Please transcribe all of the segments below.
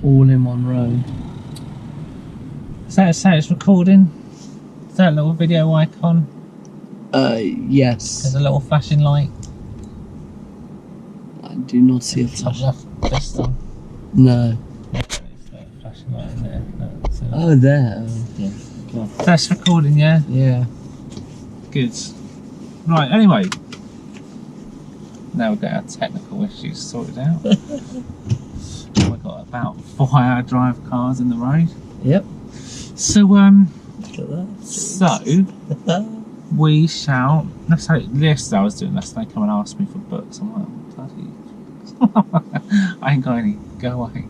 all in one row. Is that how it's recording? Is that a little video icon? Yes. There's a little flashing light. I do not see a Top flash. left this time. No. Flashing light in there. That's Oh, there. Oh, yeah. God. That's recording, yeah? Yeah. Good. Right, anyway. Now we've got our technical issues sorted out. We've got about 4-hour drive cars in the road. Yep. So, Look at that. so we shall. Let's say yesterday I was doing this. They come and ask me for books. I'm like, bloody. I ain't got any. Go away.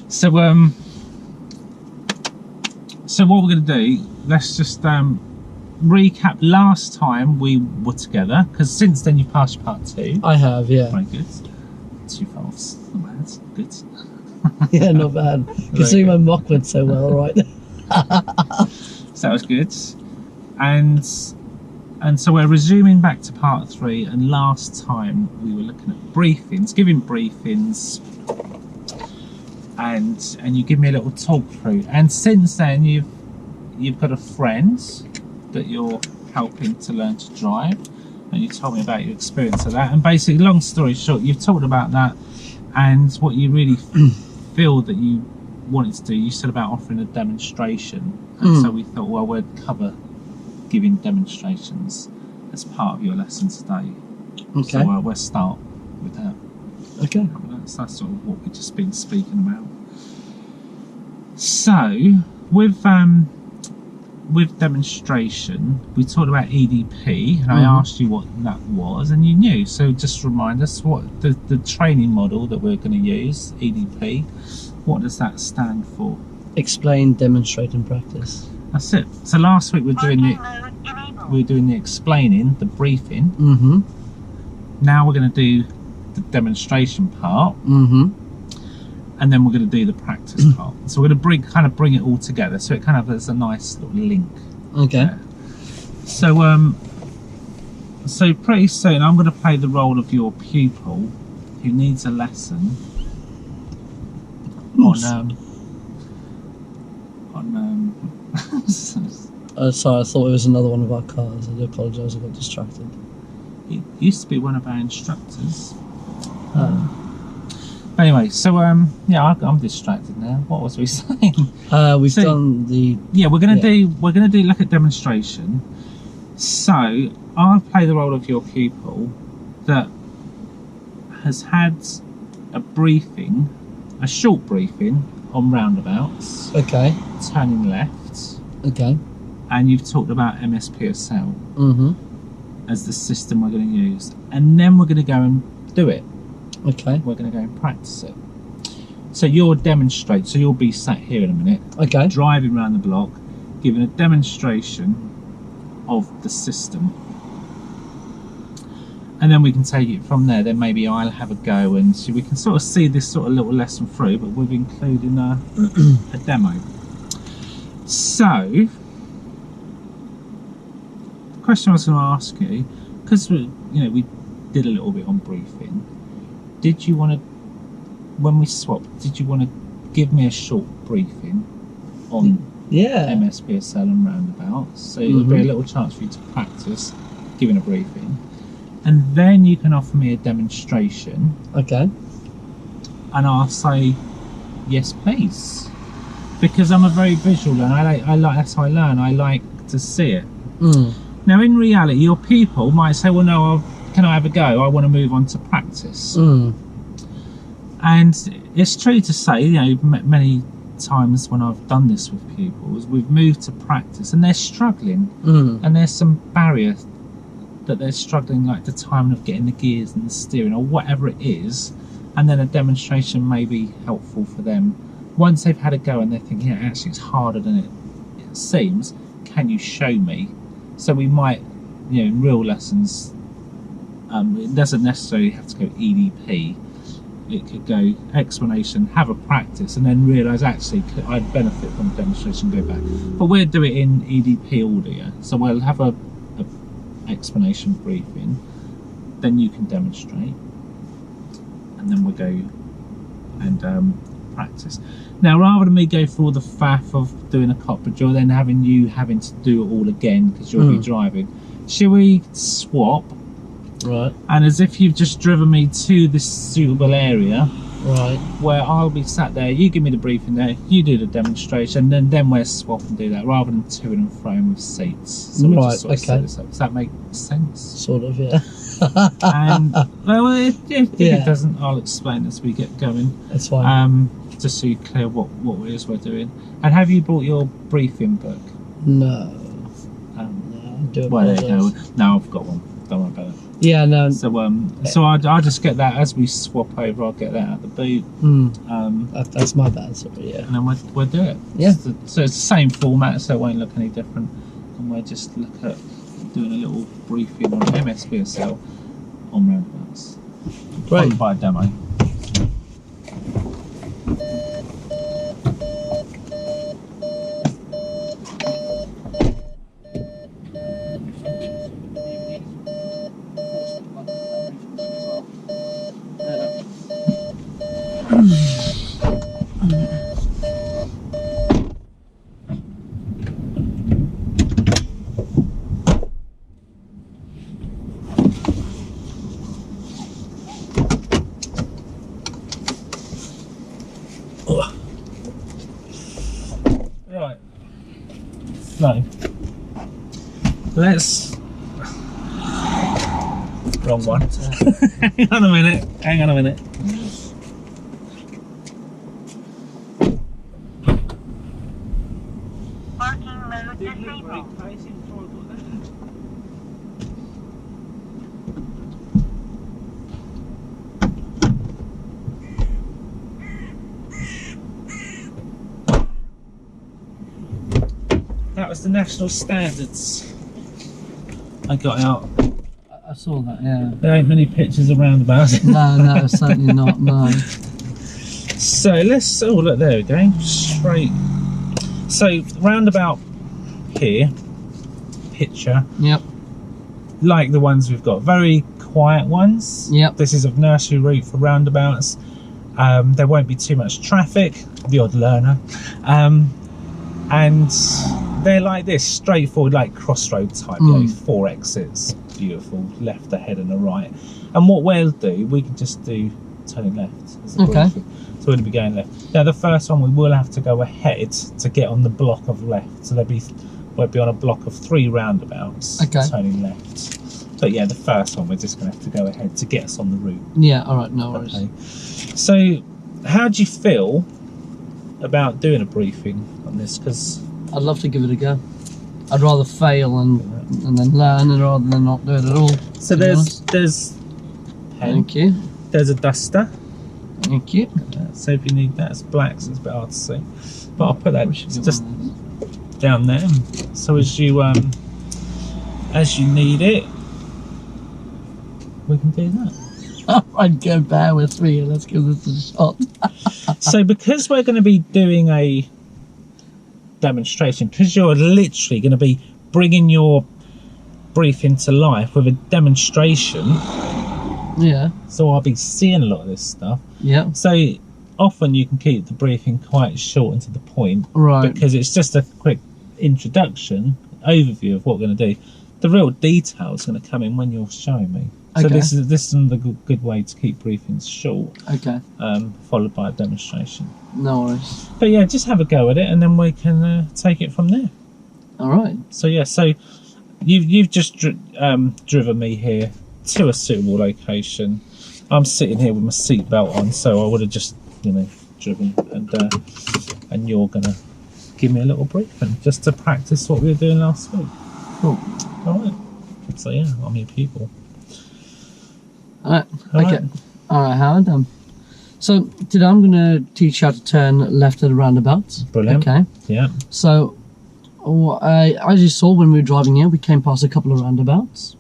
So, so what we're going to do? Let's just recap. Last time we were together, because since then you've passed your part 2. I have, yeah. Very good. 2 faults. Not bad. Good. Yeah, not bad. Considering my mock went so well, right? So that was good. And so we're resuming back to part 3, and last time we were looking at briefings, giving briefings, and you give me a little talk through. And since then you've got a friend that you're helping to learn to drive, and you told me about your experience of that. And basically, long story short, you've talked about that and what you really feel that you wanted to do. You said about offering a demonstration, and so we thought, well, we'd cover giving demonstrations as part of your lesson today. Okay. So we'll start with that. Okay. That's sort of what we've just been speaking about. So with demonstration, we talked about EDP, and I asked you what that was, and you knew. So just remind us what the training model that we're going to use, EDP. What does that stand for? Explain, demonstrate, and practice. That's it. So last week we were doing the explaining, the briefing. Now we're going to do the demonstration part. And then we're going to do the practice part. So we're going to bring it all together, so it kind of has a nice little link. Okay. There. So so pretty soon I'm going to play the role of your pupil who needs a lesson Sorry, I thought it was another one of our cars. I do apologise, I got distracted. It used to be one of our instructors. Anyway, so yeah, I'm distracted now. What was we saying? We've done the. Yeah, we're gonna do like a demonstration. So I'll play the role of your pupil that has had a briefing, a short briefing on roundabouts. Okay. Turning left. Okay. And you've talked about MSPSL as the system we're going to use, and then we're going to go and do it. Okay. We're going to go and practice it. So you'll demonstrate. So you'll be sat here in a minute. Okay. Driving around the block, giving a demonstration of the system, and then we can take it from there. Then maybe I'll have a go, and so we can sort of see this sort of little lesson through, but we've included a demo. So the question I was going to ask you, because we did a little bit on briefing. Did you want to, when we swapped, did you want to give me a short briefing on MSPSL and roundabouts? So it'll be a little chance for you to practice giving a briefing, and then you can offer me a demonstration. Okay. And I'll say yes, please, because I'm a very visual learner. I like that's how I learn. I like to see it. Now, in reality, your people might say, "Well, no, can I have a go? I want to move on to practice." And it's true to say, many times when I've done this with pupils, we've moved to practice and they're struggling, and there's some barrier that they're struggling, like the timing of getting the gears and the steering or whatever it is, and then a demonstration may be helpful for them. Once they've had a go and they think, yeah, actually it's harder than it seems, can you show me? So we might, in real lessons, it doesn't necessarily have to go EDP. It could go explanation, have a practice, and then realise actually I'd benefit from the demonstration, go back. But we'll do it in EDP order. So we'll have a explanation briefing, then you can demonstrate, and then we'll go and practice. Now, rather than me go through all the faff of doing a cockpit drill, then having to do it all again because you'll be driving, shall we swap? Right. And as if you've just driven me to this suitable area, right, where I'll be sat there, you give me the briefing there, you do the demonstration, and then we'll swap and do that, rather than to and fro with seats. So we just sort of set this up. Does that make sense? Sort of, yeah. And well, if it doesn't, I'll explain as we get going. That's fine. Just so you're clear what it is we're doing. And have you brought your briefing book? No. Well, there you go. No, I've got one. Don't worry about it. Yeah, no. So I'll just get that as we swap over. I'll get that out the boot. That's my bad. Sorry, yeah. And then we'll do it. Yeah. So it's the same format, so it won't look any different. And we'll just look at doing a little briefing on MSPSL on Roundabouts. Great. Followed by a demo. Right. So let's. Wrong one. Hang on a minute. Hang on a minute. Parking mode disabled. That was the national standards I got out. I saw that, yeah. There ain't many pictures of roundabouts. No, certainly not, no. So let's, oh look, there we go, straight. So roundabout here, picture, Yep. like the ones we've got, very quiet ones. Yep. This is a nursery route for roundabouts. There won't be too much traffic, the odd learner. And they're like this, straightforward, like crossroad type, you know, 4 exits, beautiful, left, ahead and a right. And what we'll do, we can just do turning left. As a briefing. So we'll be going left. Now the first one, we will have to go ahead to get on the block of left. So we'll be on a block of 3 roundabouts, turning left. But yeah, the first one, we're just going to have to go ahead to get us on the route. Yeah, alright, no worries. Okay. So how do you feel about doing a briefing on this? Because I'd love to give it a go. I'd rather fail and then learn rather than not do it at all. So there's pen. Thank you. There's a duster. Thank you. So if you need that, it's black, so it's a bit hard to see. But I'll put that just down there. So as you need it, we can do that. I'd go bear with me. Let's give this a shot. So because we're going to be doing a demonstration, because you're literally going to be bringing your briefing to life with a demonstration, yeah, so I'll be seeing a lot of this stuff. Yeah. So often you can keep the briefing quite short and to the point, right, because it's just a quick introduction, overview of what we're going to do. The real detail is going to come in when you're showing me. So this is another good way to keep briefings short. Okay. Followed by a demonstration. No worries. But yeah, just have a go at it, and then we can take it from there. All right. So yeah, so you've just driven me here to a suitable location. I'm sitting here with my seatbelt on, so I would have just driven, and you're gonna give me a little briefing just to practice what we were doing last week. Cool. All right. So yeah, I'm your pupil. Alright, okay. Alright, Howard. So today I'm going to teach you how to turn left at the roundabouts. Brilliant. Okay. Yeah. So, as you saw when we were driving here, we came past a couple of roundabouts.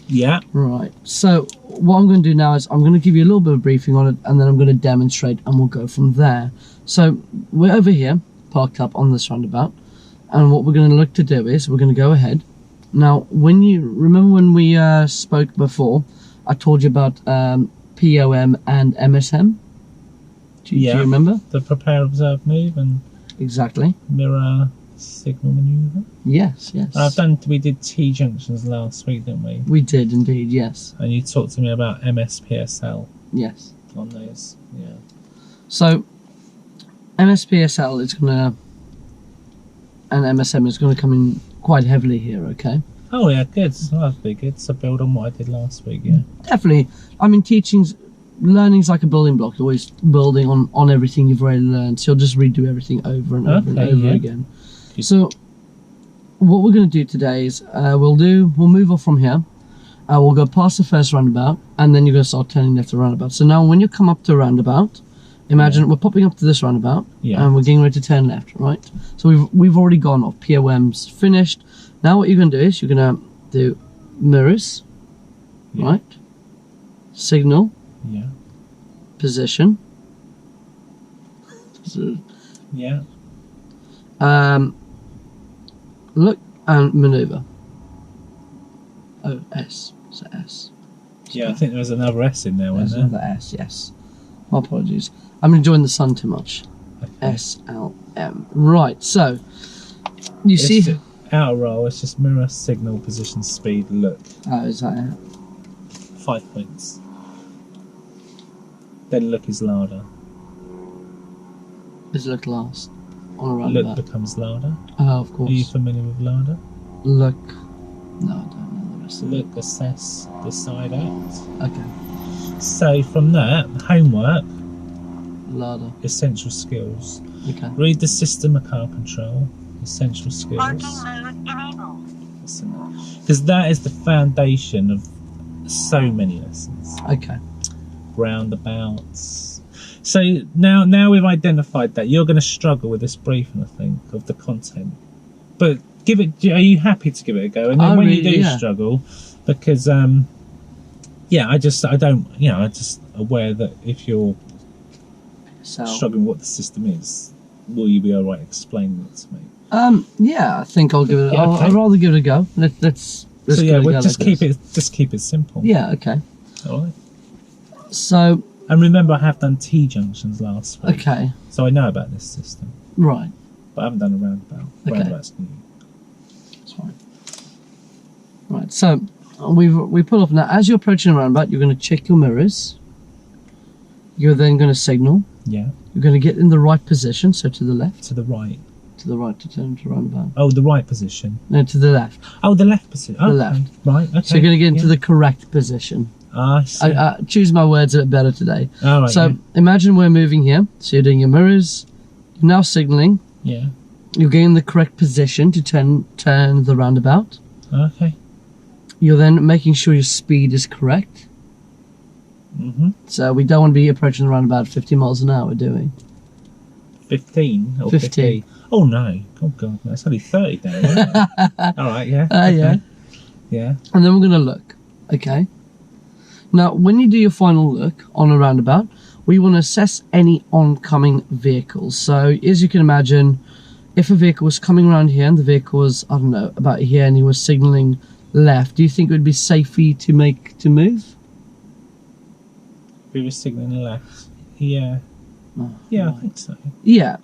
Yeah. Right. So what I'm going to do now is I'm going to give you a little bit of briefing on it, and then I'm going to demonstrate, and we'll go from there. So we're over here, parked up on this roundabout, and what we're going to look to do is we're going to go ahead. Now, when you remember when we spoke before, I told you about POM and MSM. Do you remember? The prepare, observe, move, and Exactly. mirror, signal, manoeuvre. Yes, yes. We did T junctions last week, didn't we? We did indeed, yes. And you talked to me about MSPSL Yes. on those. Yeah. So, MSPSL is going to, and MSM is going to come in quite heavily here, okay? Oh yeah, good. That'd be good. So build on what I did last week. Yeah. Definitely. I mean, learning's like a building block. You're always building on everything you've already learned. So you'll just redo everything over and over and over again. So what we're going to do today is we'll move off from here. We'll go past the first roundabout, and then you're going to start turning left to roundabout. So now when you come up to a roundabout, imagine we're popping up to this roundabout, and we're getting ready to turn left, right? So we've already gone off. POM's finished. Now what you're going to do is you're going to do mirrors, right? Signal. Yeah. Position. Yeah. Look and maneuver. Oh, S. So S. Yeah, I think there was another S in there, There's wasn't another S, yes. My apologies. I'm enjoying the sun too much. there? SLM. Right, so you see. Outer roll, it's just mirror, signal, position, speed, look. Oh, is that it? 5 points. Then look is louder. Is look last on a Look roundabout? becomes louder. Oh, of course. Are you familiar with louder? Look. No, I don't know the rest of it. Look, assess, decide, act. Okay. So from that, homework, Louder. essential skills. Okay. Read the system of car control, essential Parking skills. mode enabled. Because that is the foundation of so many lessons. Okay. Roundabouts. So now we've identified that, you're going to struggle with this briefing, I think, of the content. But are you happy to give it a go? And then when you do struggle, because I'm just aware that if you're struggling with what the system is, will you be alright explaining it to me? Yeah, I think I'll give it. Yeah, okay. I'd rather give it a go. Let's so yeah, we'll just like keep it simple. Yeah. Okay. All right. So. And remember, I have done T junctions last week. Okay. So I know about this system. Right. But I haven't done a roundabout. Okay. Roundabout's new. That's fine. Right. So we pull off now. As you're approaching a roundabout, you're going to check your mirrors. You're then going to signal. Yeah. You're going to get in the right position, so to the left. To the right. To the right to turn to roundabout. Oh, the right position. No, to the left. Oh, the left position. The Okay. left. Right. Okay. So you're going to get into the correct position. I see. I choose my words a bit better today. All right. So imagine we're moving here. So you're doing your mirrors. You're now signaling. Yeah. You're getting the correct position to turn the roundabout. Okay. You're then making sure your speed is correct. Mhm. So we don't want to be approaching the roundabout 50 miles an hour, do we? 15 or 15. 50. Oh no! Oh god, that's only 30 down there. All right. Yeah. Yeah. Yeah. And then we're going to look. Okay. Now, when you do your final look on a roundabout, we want to assess any oncoming vehicles. So, as you can imagine, if a vehicle was coming around here and the vehicle was, I don't know, about here and he was signalling left, do you think it would be safe for you to move? We were signaling left. Yeah. Oh, Yeah, right. I think so. Yeah.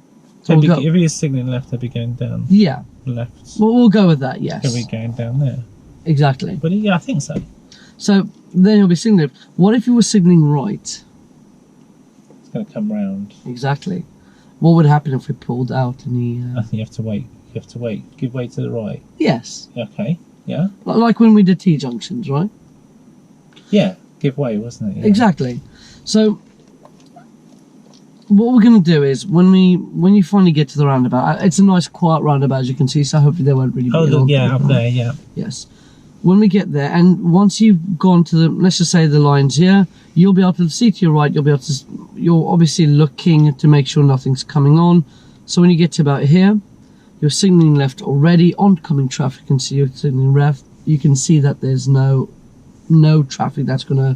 So If he was signaling left, they'd be going down. Yeah. Left. Well, we'll go with that, yes. They'd be going down there. Exactly. But yeah, I think so. So, then you'll be signaling. What if you were signaling right? It's going to come round. Exactly. What would happen if we pulled out and he... I think you have to wait. You have to wait. Give way to the right. Yes. Okay. Yeah. Like when we did T-junctions, right? Yeah. Give way, wasn't it? Yeah. Exactly. So, what we're going to do is, when you finally get to the roundabout, it's a nice quiet roundabout, as you can see, so hopefully there won't really be a lot of up people. there, yeah. Yes. When we get there, and once you've gone to the, let's just say the lines here, you'll be able to see to your right, you're obviously looking to make sure nothing's coming on. So when you get to about here, you're signaling left already, oncoming traffic, and see you're signaling left. You can see that there's no traffic that's going to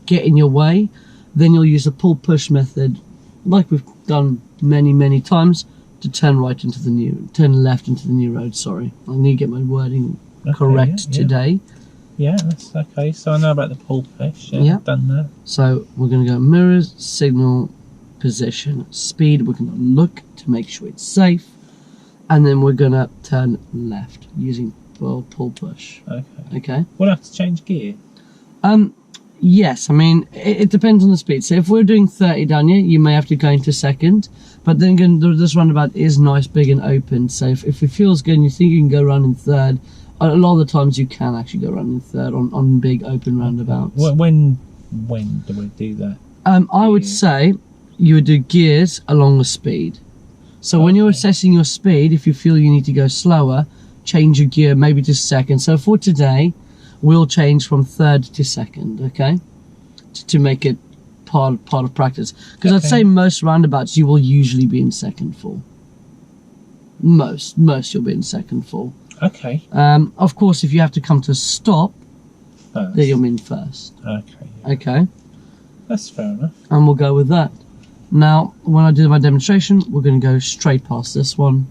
get in your way. Then you'll use the pull-push method, like we've done many times, to turn left into the new road. Sorry, I need to get my wording correct today. Yeah, that's okay. So I know about the pull push. Yeah, Yeah. I've done that. So we're going to go mirrors, signal, position, speed. We're going to look to make sure it's safe, and then we're going to turn left using pull push. Okay. We'll have to change gear. Yes, I mean, it depends on the speed. So if we're doing 30 down here, you may have to go into second. But then again, this roundabout is nice, big and open. So if it feels good and you think you can go around in third, a lot of the times you can actually go around in third on big open roundabouts. When do we do that? I would say you would do gears along with speed. So when you're assessing your speed, if you feel you need to go slower, change your gear maybe to second. So for today, we'll change from third to second, okay? To make it part of practice. Because I'd say most roundabouts you will usually be in second for. Most you'll be in second for. Okay. Of course, if you have to come to a stop, then you'll be in first. Okay. Okay. That's fair enough. And we'll go with that. Now, when I do my demonstration, we're going to go straight past this one.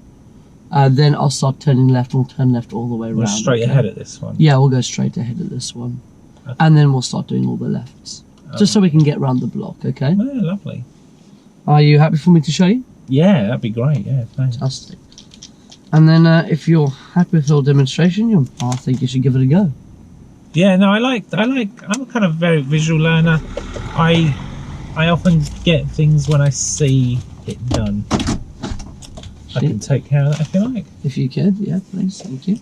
Then I'll start turning left, and we'll turn left all the way around. We're straight ahead at this one? Yeah, we'll go straight ahead at this one. Okay. And then we'll start doing all the lefts. Just so we can get around the block, okay? Yeah, lovely. Are you happy for me to show you? Yeah, that'd be great, yeah, thanks. Fantastic. And then if you're happy with your demonstration, I think you should give it a go. Yeah, no, I'm a kind of very visual learner. I often get things when I see it done. I can take care of that if you like. If you could, yeah, please, thank you.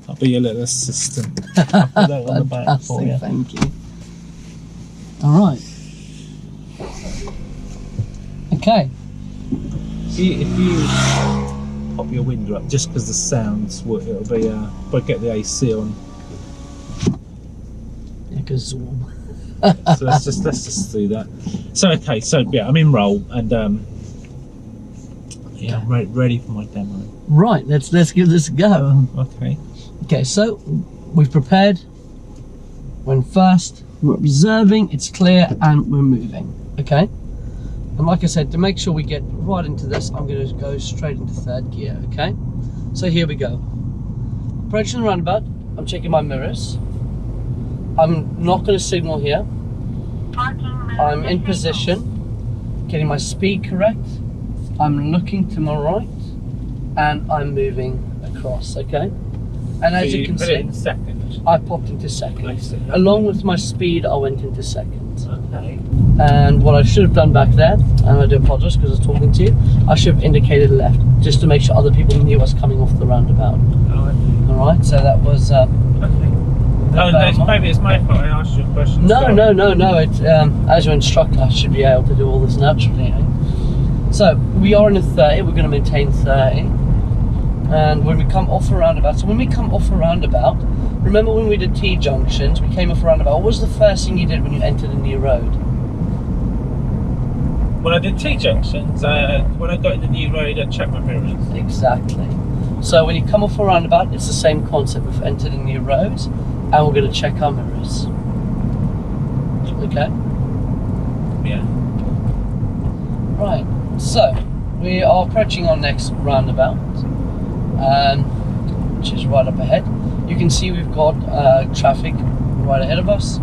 I'll be your little assistant. I'll put that on the back for you. Thank you. Alright. Okay. If you pop your window up, just because the sounds, it'll be, but get the AC on. Yeah, because So let's just do that. So okay, so yeah, I'm in roll and yeah, I'm ready for my demo. Right, let's give this a go. Okay. Okay, so we've prepared. We're in first. We're observing. It's clear, and we're moving. Okay. And like I said, to make sure we get right into this, I'm going to go straight into third gear. Okay. So here we go. Approaching the roundabout. I'm checking my mirrors. I'm not going to signal here. I'm in position, getting my speed correct. I'm looking to my right, and I'm moving across, okay? And as you can see, in second. I popped into second. I see. Along with my speed, I went into second. Okay. And what I should have done back there, and I do apologize because I was talking to you, I should have indicated left, just to make sure other people knew I was coming off the roundabout. Oh, okay. Alright, so that was... okay. Oh, maybe it's my fault I asked you a question. No. It's, as your instructor, I should be able to do all this naturally. Eh? So, we are in a 30, we're going to maintain 30. And when we come off a roundabout, so when we come off a roundabout, remember when we did T-junctions, we came off a roundabout, what was the first thing you did when you entered a new road? When I did T-junctions, when I got in the new road, I checked my mirrors. Exactly. So when you come off a roundabout, it's the same concept. We've entered a new road, and we're going to check our mirrors. Okay? Yeah. Right, so we are approaching our next roundabout, which is right up ahead. You can see we've got traffic right ahead of us,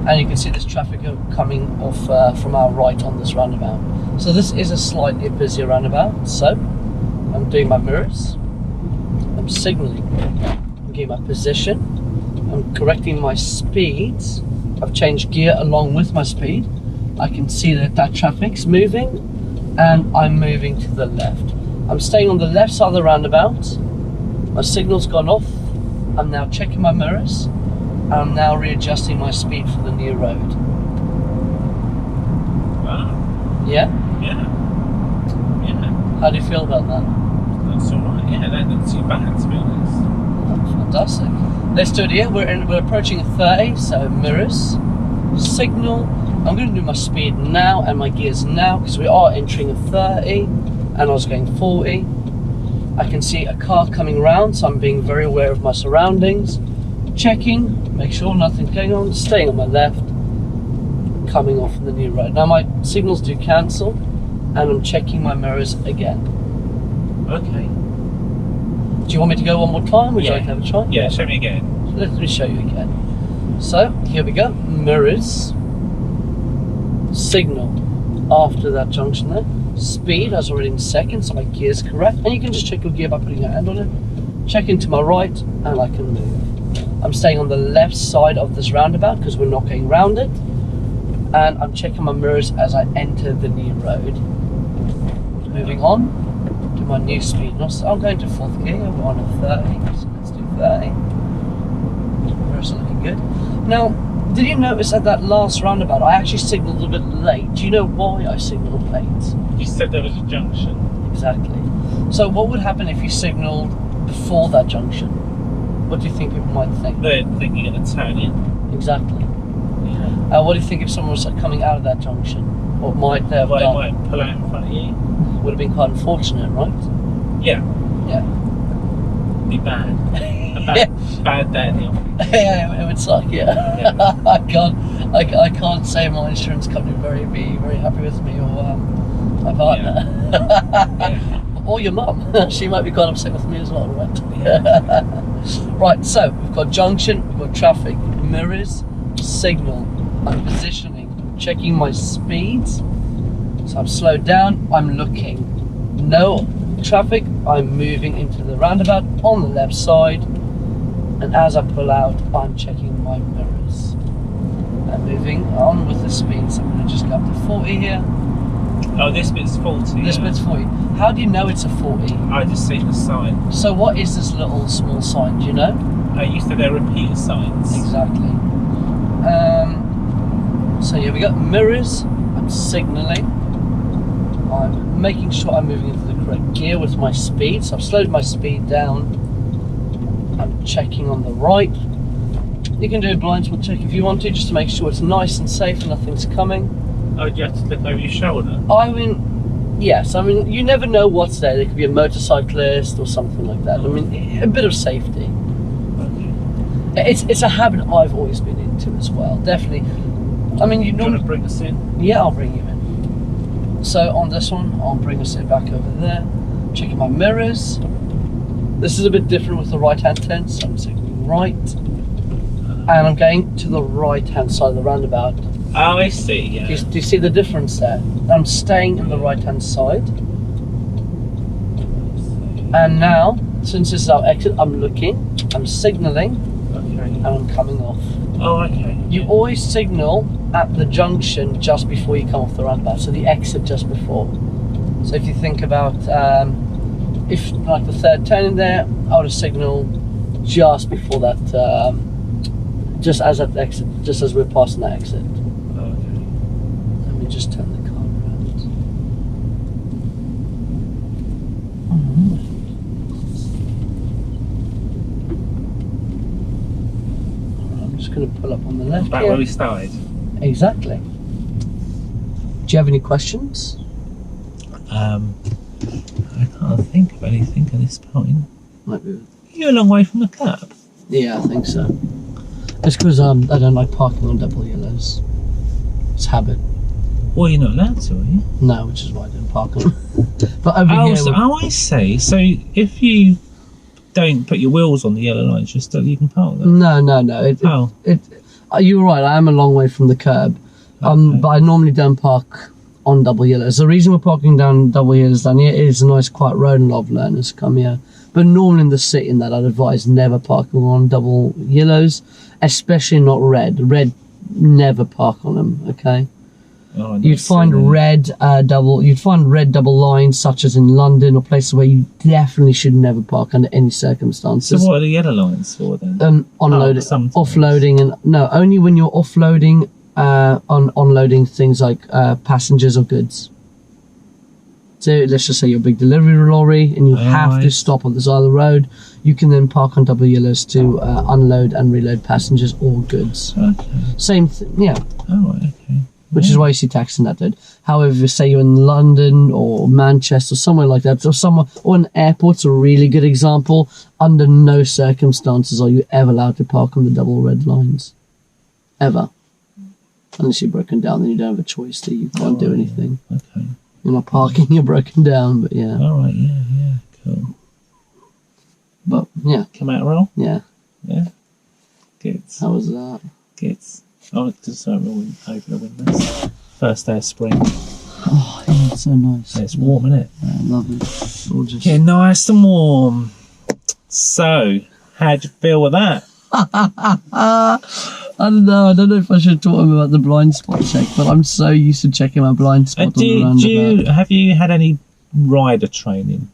and you can see there's traffic coming off from our right on this roundabout. So this is a slightly busier roundabout. So I'm doing my mirrors, I'm signaling, I'm getting my position, I'm correcting my speeds. I've changed gear along with my speed. I can see that traffic's moving, and I'm moving to the left. I'm staying on the left side of the roundabout. My signal's gone off. I'm now checking my mirrors, and I'm now readjusting my speed for the new road. Wow. Yeah? Yeah. Yeah. How do you feel about that? That's alright. Yeah, that's not too bad, to be honest. Oh, fantastic. Let's do it here. We're approaching a 30, so mirrors, signal. I'm going to do my speed now and my gears now because we are entering a 30 and I was going 40. I can see a car coming round, so I'm being very aware of my surroundings. Checking, make sure nothing's going on, staying on my left, coming off the new road. Now my signals do cancel, and I'm checking my mirrors again. Okay. Do you want me to go one more time? Would you like to have a try? Yeah, show me again. Let me show you again. So, here we go. Mirrors. Signal. after that junction there. Speed, I was already in second, so my gear's correct. And you can just check your gear by putting your hand on it. Checking to my right, and I can move. I'm staying on the left side of this roundabout because we're not going round it. And I'm checking my mirrors as I enter the new road. Moving on to my new speed. I'm going to 4th gear, we're on a 30, so let's do 30. Mirrors are looking good. Now, did you notice at that last roundabout, I actually signalled a bit late. Do you know why I signalled late? You said there was a junction. Exactly. So what would happen if you signalled before that junction? What do you think people might think? They're thinking you're going to turn in. Exactly. Yeah. What do you think if someone was coming out of that junction? What might they have Well, done? it might pull out in front of you. Would have been quite unfortunate, right? Yeah. Yeah. Be bad. Bad day in the office. Yeah, it would suck. Yeah. I can't say my insurance company would be very happy with me or my partner. Yeah. Or your mum. She might be quite upset with me as well, right? Yeah. Right, so we've got junction, we've got traffic, mirrors, signal, I'm positioning, I'm checking my speeds. So I'm slowed down, I'm looking. No traffic, I'm moving into the roundabout on the left side. And as I pull out, I'm checking my mirrors. And moving on with the speed, so I'm going to just go up to 40 here. Oh, this bit's 40. This bit's 40. How do you know it's a 40? I just see the sign. So what is this little small sign, do you know? You said they're repeater signs. Exactly. So here we go, mirrors, I'm signalling. I'm making sure I'm moving into the correct gear with my speed. So I've slowed my speed down. I'm checking on the right. You can do a blind spot check if you want to, just to make sure it's nice and safe and nothing's coming. Oh, do you have to look over your shoulder? I mean, yes, I mean, you never know what's there. There could be a motorcyclist or something like that. I mean, a bit of safety. Okay. It's a habit I've always been into as well, definitely. I mean, you Do you want normally... to bring us in? Yeah, I'll bring you in. So on this one, I'll bring us in back over there. Checking my mirrors. This is a bit different with the right-hand turn, so I'm taking right. And I'm going to the right-hand side of the roundabout. Oh, I see, yeah. Do you see the difference there? I'm staying in the right-hand side. And now, since this is our exit, I'm looking, I'm signalling, Okay. and I'm coming off. Oh, okay. You always signal at the junction just before you come off the roundabout, so the exit just before. So if you think about, if like the third turn in there, I would have signaled just before that, just as that exit, just as we're passing that exit. Okay. Let me just turn the car around. I'm just going to pull up on the left Back here. where we started. Exactly. Do you have any questions? I can't think of anything at this point. Might be. You're a long way from the curb. Yeah, I think so. It's because I don't like parking on double yellows. It's habit. Well, you're not allowed to, are you? No, which is why I don't park on them. But over here, I see. So if you don't put your wheels on the yellow lines, you can park them. no. You're right. I am a long way from the curb, Okay. but I normally don't park on double yellows. The reason we're parking down double yellows down here is a nice quiet road and a lot of learners come here. But normally in the city, in that I'd advise never parking on double yellows, especially not red. Red, never park on them. Okay. Oh, You'd find red double lines, such as in London or places where you definitely should never park under any circumstances. So what are the yellow lines for then? Unloading, sometimes. offloading, and no, only when you're offloading, unloading things like passengers or goods. So let's just say you're a big delivery lorry and you have to stop on the side of the road. You can then park on double yellows to unload and reload passengers or goods. Okay. Same thing, yeah. Oh, right, okay. Which is why you see taxis in that dude. However, say you're in London or Manchester or somewhere like that, or an airport's a really good example. Under no circumstances are you ever allowed to park on the double red lines, ever, unless you're broken down. Then you don't have a choice. That you can't do anything. Okay. You're not parking. You're broken down. But yeah. All right. Yeah. Cool. But yeah. Come out roll. Yeah. Yeah. Good. How was that? Good. I like to open the windows. First day of spring. Oh, yeah, it's so nice. It's warm, isn't it? Yeah, lovely. Gorgeous. Yeah, nice and warm. So, how'd you feel with that? I don't know. I don't know if I should talk about the blind spot check, but I'm so used to checking my blind spot on the roundabout. Have you had any rider training?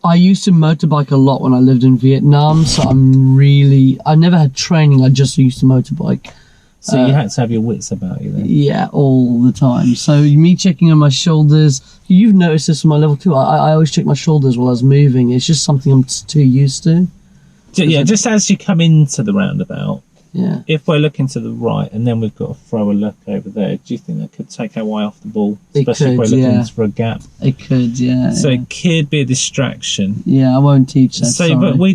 I used to motorbike a lot when I lived in Vietnam, so I've never had training, I just used to motorbike. So you had to have your wits about you then? Yeah, all the time. So me checking on my shoulders, you've noticed this in my level 2, I always check my shoulders while I was moving. It's just something I'm too used to. Yeah, just as you come into the roundabout, yeah. If we're looking to the right and then we've got to throw a look over there, do you think that could take our eye off the ball? Especially if we're looking for a gap. It could, yeah. So it could be a distraction. Yeah, I won't teach that. So, but we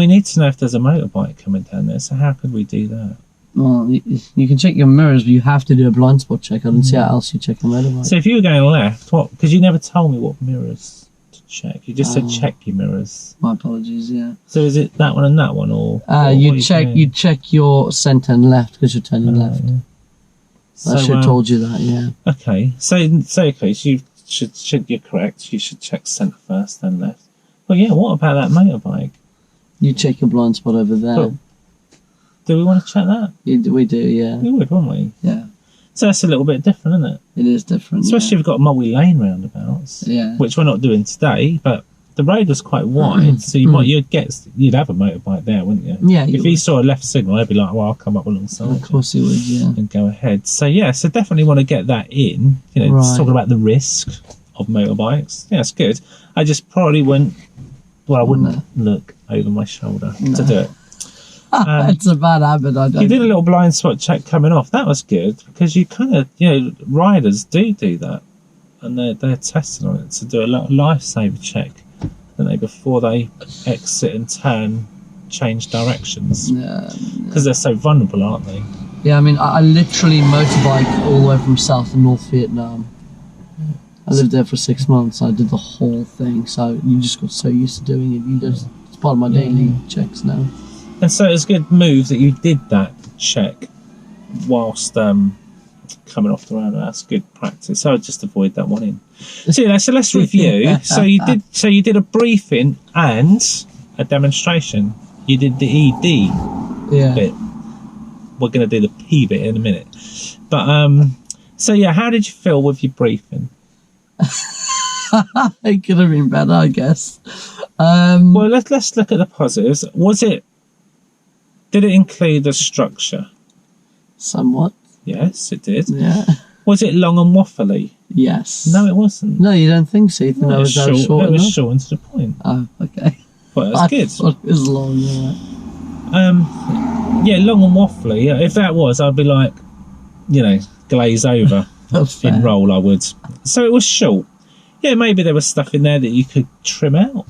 need to know if there's a motorbike coming down there. So how could we do that? Well, you can check your mirrors, but you have to do a blind spot check. I don't see how else you check a motorbike. So if you were going left, what? Because you never told me what mirrors to check. You just said check your mirrors. My apologies. Yeah. So is it that one and that one, or you check your centre and left because you're turning left. Yeah. I should have told you that. Yeah. Okay. So you should you're correct. You should check centre first, then left. Well, yeah. What about that motorbike? You check your blind spot over there. But do we want to check that? We do. Yeah. We would, wouldn't we? Yeah. So that's a little bit different, isn't it? It is different. Especially if you've got multi-lane roundabouts. Yeah. Which we're not doing today, but the road was quite wide, so you'd have a motorbike there, wouldn't you? Yeah. If he saw a left signal, I'd be like, well, I'll come up alongside. Of course he would, yeah. And go ahead. So yeah, so definitely want to get that in. You know, Right. talking about the risk of motorbikes. Yeah, it's good. I just probably wouldn't look over my shoulder to do it. It's a bad habit. I don't. You did a little blind spot check coming off. That was good because you kind of, riders do that, and they're testing on it to do a lifesaver check, don't they, before they exit and turn, change directions. Yeah. Because they're so vulnerable, aren't they? Yeah, I mean, I literally motorbike all the way from South and North Vietnam. I lived there for 6 months. I did the whole thing, so you just got so used to doing it. It's part of my daily checks now. And so it's a good move that you did that check whilst coming off the round. That's good practice. So I'd just avoid that one in. So let's review. So you did a briefing and a demonstration. You did the ED bit. We're going to do the P bit in a minute. But how did you feel with your briefing? It could have been better, I guess. Well, let's look at the positives. Did it include a structure? Somewhat. Yes, it did. Yeah. Was it long and waffly? Yes. No, it wasn't. No, you don't think so? You think that was short enough? It was short and to the point. Oh, okay. But it was good. Thought it was long, yeah. Long and waffly. If that was, I'd be like, glaze over. In roll, I would. So it was short. Yeah, maybe there was stuff in there that you could trim out.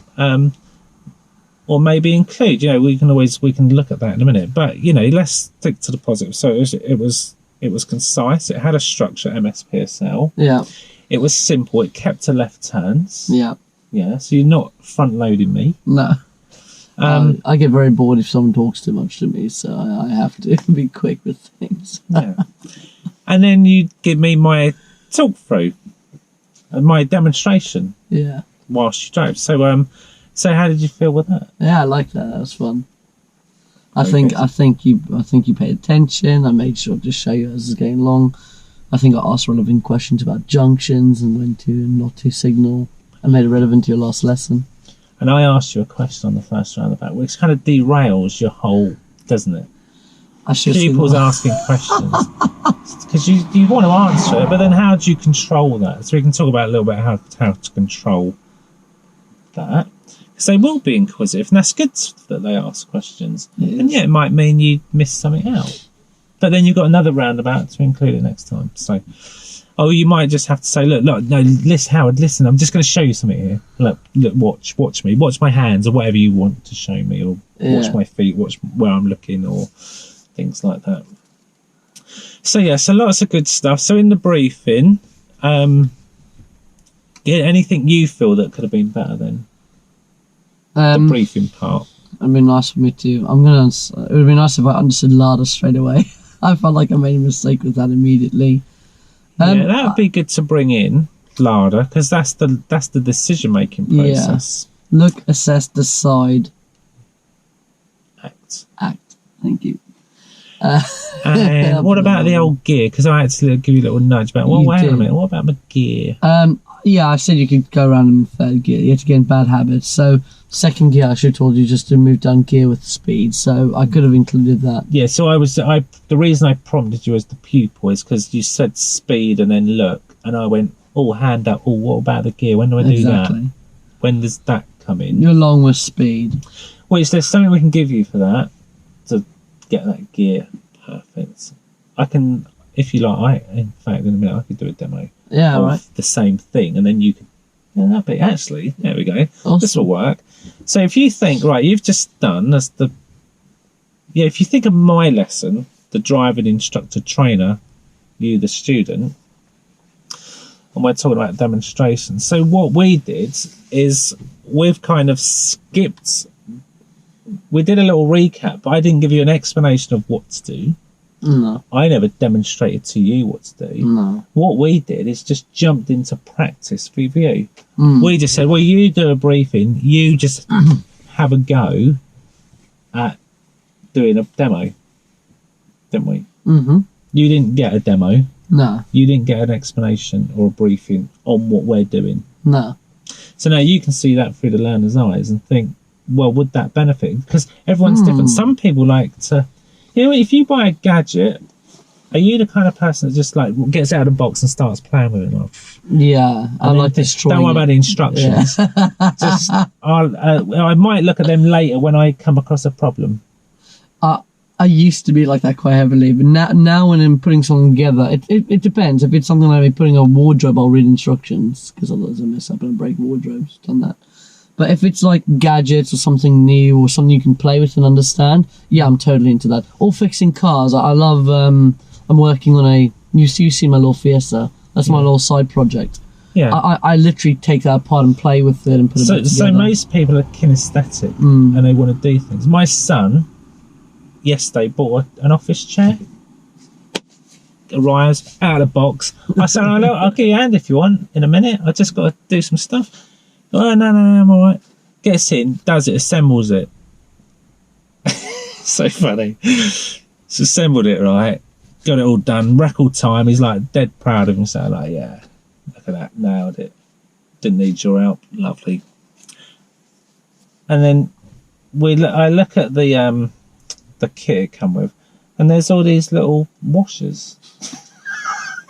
Or maybe include. We can look at that in a minute. But let's stick to the positive. So it was concise. It had a structure, MSPSL. Yeah. It was simple. It kept to left turns. Yeah. Yeah. So you're not front loading me. No. I get very bored if someone talks too much to me, so I have to be quick with things. Yeah. And then you give me my talk through and my demonstration. Yeah. Whilst you drove. So how did you feel with that? Yeah, I liked that. That was fun. I think you paid attention. I made sure to show you as it's going along. I think I asked relevant questions about junctions and when to and not to signal. I made it relevant to your last lesson. And I asked you a question on the first roundabout, which kind of derails your whole, doesn't it? People's asking questions because you want to answer it, but then how do you control that? So we can talk about a little bit how to control that. Because they will be inquisitive, and that's good that they ask questions. And it might mean you miss something out. But then you've got another roundabout to include it next time. So, you might just have to say, look, no, listen, Howard, listen, I'm just going to show you something here. Look, watch me, watch my hands, or whatever you want to show me, or watch my feet, watch where I'm looking, or things like that. So lots of good stuff. So in the briefing, anything you feel that could have been better then? The briefing part. It'd be nice for me to. It would be nice if I understood LADA straight away. I felt like I made a mistake with that immediately. Yeah, that would be good to bring in, Larda, because that's the decision-making process. Yeah. Look, assess, decide, Act. Thank you. And what about the old gear? Because I had to give you a little nudge about, well, wait a minute, what about my gear? Yeah, I said you could go around in third gear. You have to get in bad habits. So second gear, I should have told you just to move down gear with speed. So I could have included that. Yeah, so the reason I prompted you as the pupil is because you said speed and then look, and I went, oh, hand up. Oh, what about the gear? When do I do that? When does that come in? You're long with speed. Well, is there something we can give you for that to get that gear perfect? I can, if you like. In fact, in a minute I could do a demo. Yeah, of right. the same thing, and then you can. Yeah, that'd be actually. There we go. Awesome. This will work. So if you think, right, you've just done as the. Yeah, if you think of my lesson, the driving instructor trainer, you the student, and we're talking about demonstrations. So what we did is we've kind of skipped. We did a little recap, but I didn't give you an explanation of what to do. No. I never demonstrated to you what to do. No. What we did is just jumped into practice for you. Mm. We just said, well, you do a briefing, you just have a go at doing a demo, didn't we? Mm-hmm. You didn't get a demo. No. You didn't get an explanation or a briefing on what we're doing. No. So now you can see that through the learner's eyes and think, well, would that benefit? Because everyone's different. Some people like to... You know, if you buy a gadget, are you the kind of person that just like gets out of the box and starts playing with it? Like, yeah, I like destroying. Don't worry about the instructions. Yeah. Just, I might look at them later when I come across a problem. I used to be like that quite heavily, but now when I'm putting something together, it depends. If it's something like me putting a wardrobe, I'll read instructions because otherwise I mess up and break wardrobes. Done that. But if it's like gadgets or something new or something you can play with and understand, yeah, I'm totally into that. Or fixing cars. I love, I'm working on you see my little Fiesta. That's my little side project. Yeah. I literally take that apart and play with it and put it back together. So most people are kinesthetic and they want to do things. My son, yesterday, bought an office chair. Arrives out of the box. I said, I'll give you a hand if you want in a minute. I just got to do some stuff. Oh, no, I'm all right. Gets in, does it, assembles it. So funny. So assembled it, right? Got it all done. Record time. He's like dead proud of himself. Like, yeah, look at that. Nailed it. Didn't need your help. Lovely. And then I look at the kit it come with, and there's all these little washers.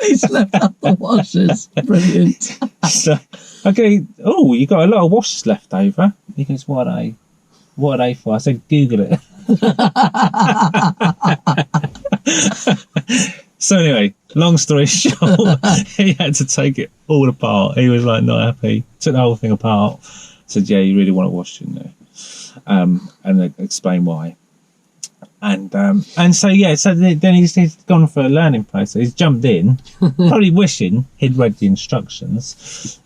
He's left out the washers. Brilliant. So, okay. Oh, you got a lot of washers left over. He goes, what are they for? I said, Google it. So anyway, long story short, he had to take it all apart. He was like not happy. Took the whole thing apart. Said, yeah, you really want to wash it in there. And explain why. And so yeah, so then he's gone for a learning process. He's jumped in, probably wishing he'd read the instructions,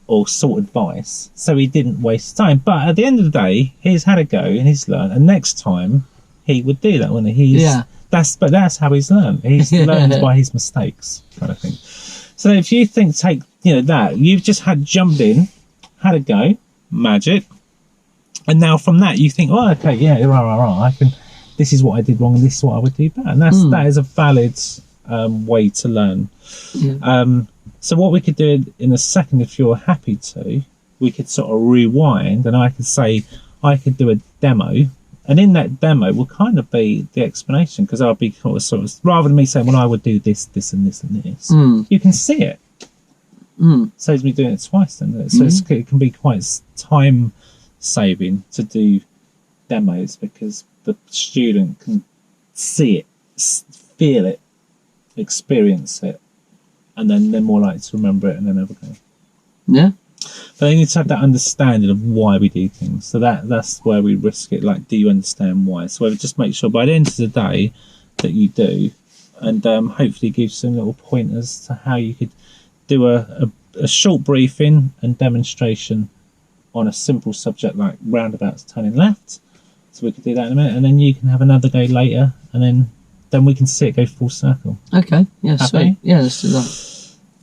or sought advice, so he didn't waste time. But at the end of the day, he's had a go and he's learned. And next time, he would do that, wouldn't he? That's how he's learned. He's learned by his mistakes, kind of thing. So if you take that you've just jumped in, had a go, magic. And now from that you think, oh, okay, yeah, right. I can. This is what I did wrong, and this is what I would do better. And that is a valid way to learn. Yeah. So what we could do in a second, if you're happy to, we could sort of rewind, and I could say I could do a demo, and in that demo will kind of be the explanation, because I'll be sort of rather than me saying, well, I would do this, this, and this, and this. You can see it. Saves me doing it twice, then. So it can be quite time saving to do demos, because the student can see it, feel it, experience it, and then they're more likely to remember it and then have a go. Yeah. But they need to have that understanding of why we do things. So that's where we risk it. Like, do you understand why? So just make sure by the end of the day that you do, and hopefully give some little pointers to how you could do a short briefing and demonstration on a simple subject like roundabouts turning left. So we could do that in a minute, and then you can have another go later and then then we can see it go full circle. Okay, yeah, Happy? sweet. Yeah, let's do that.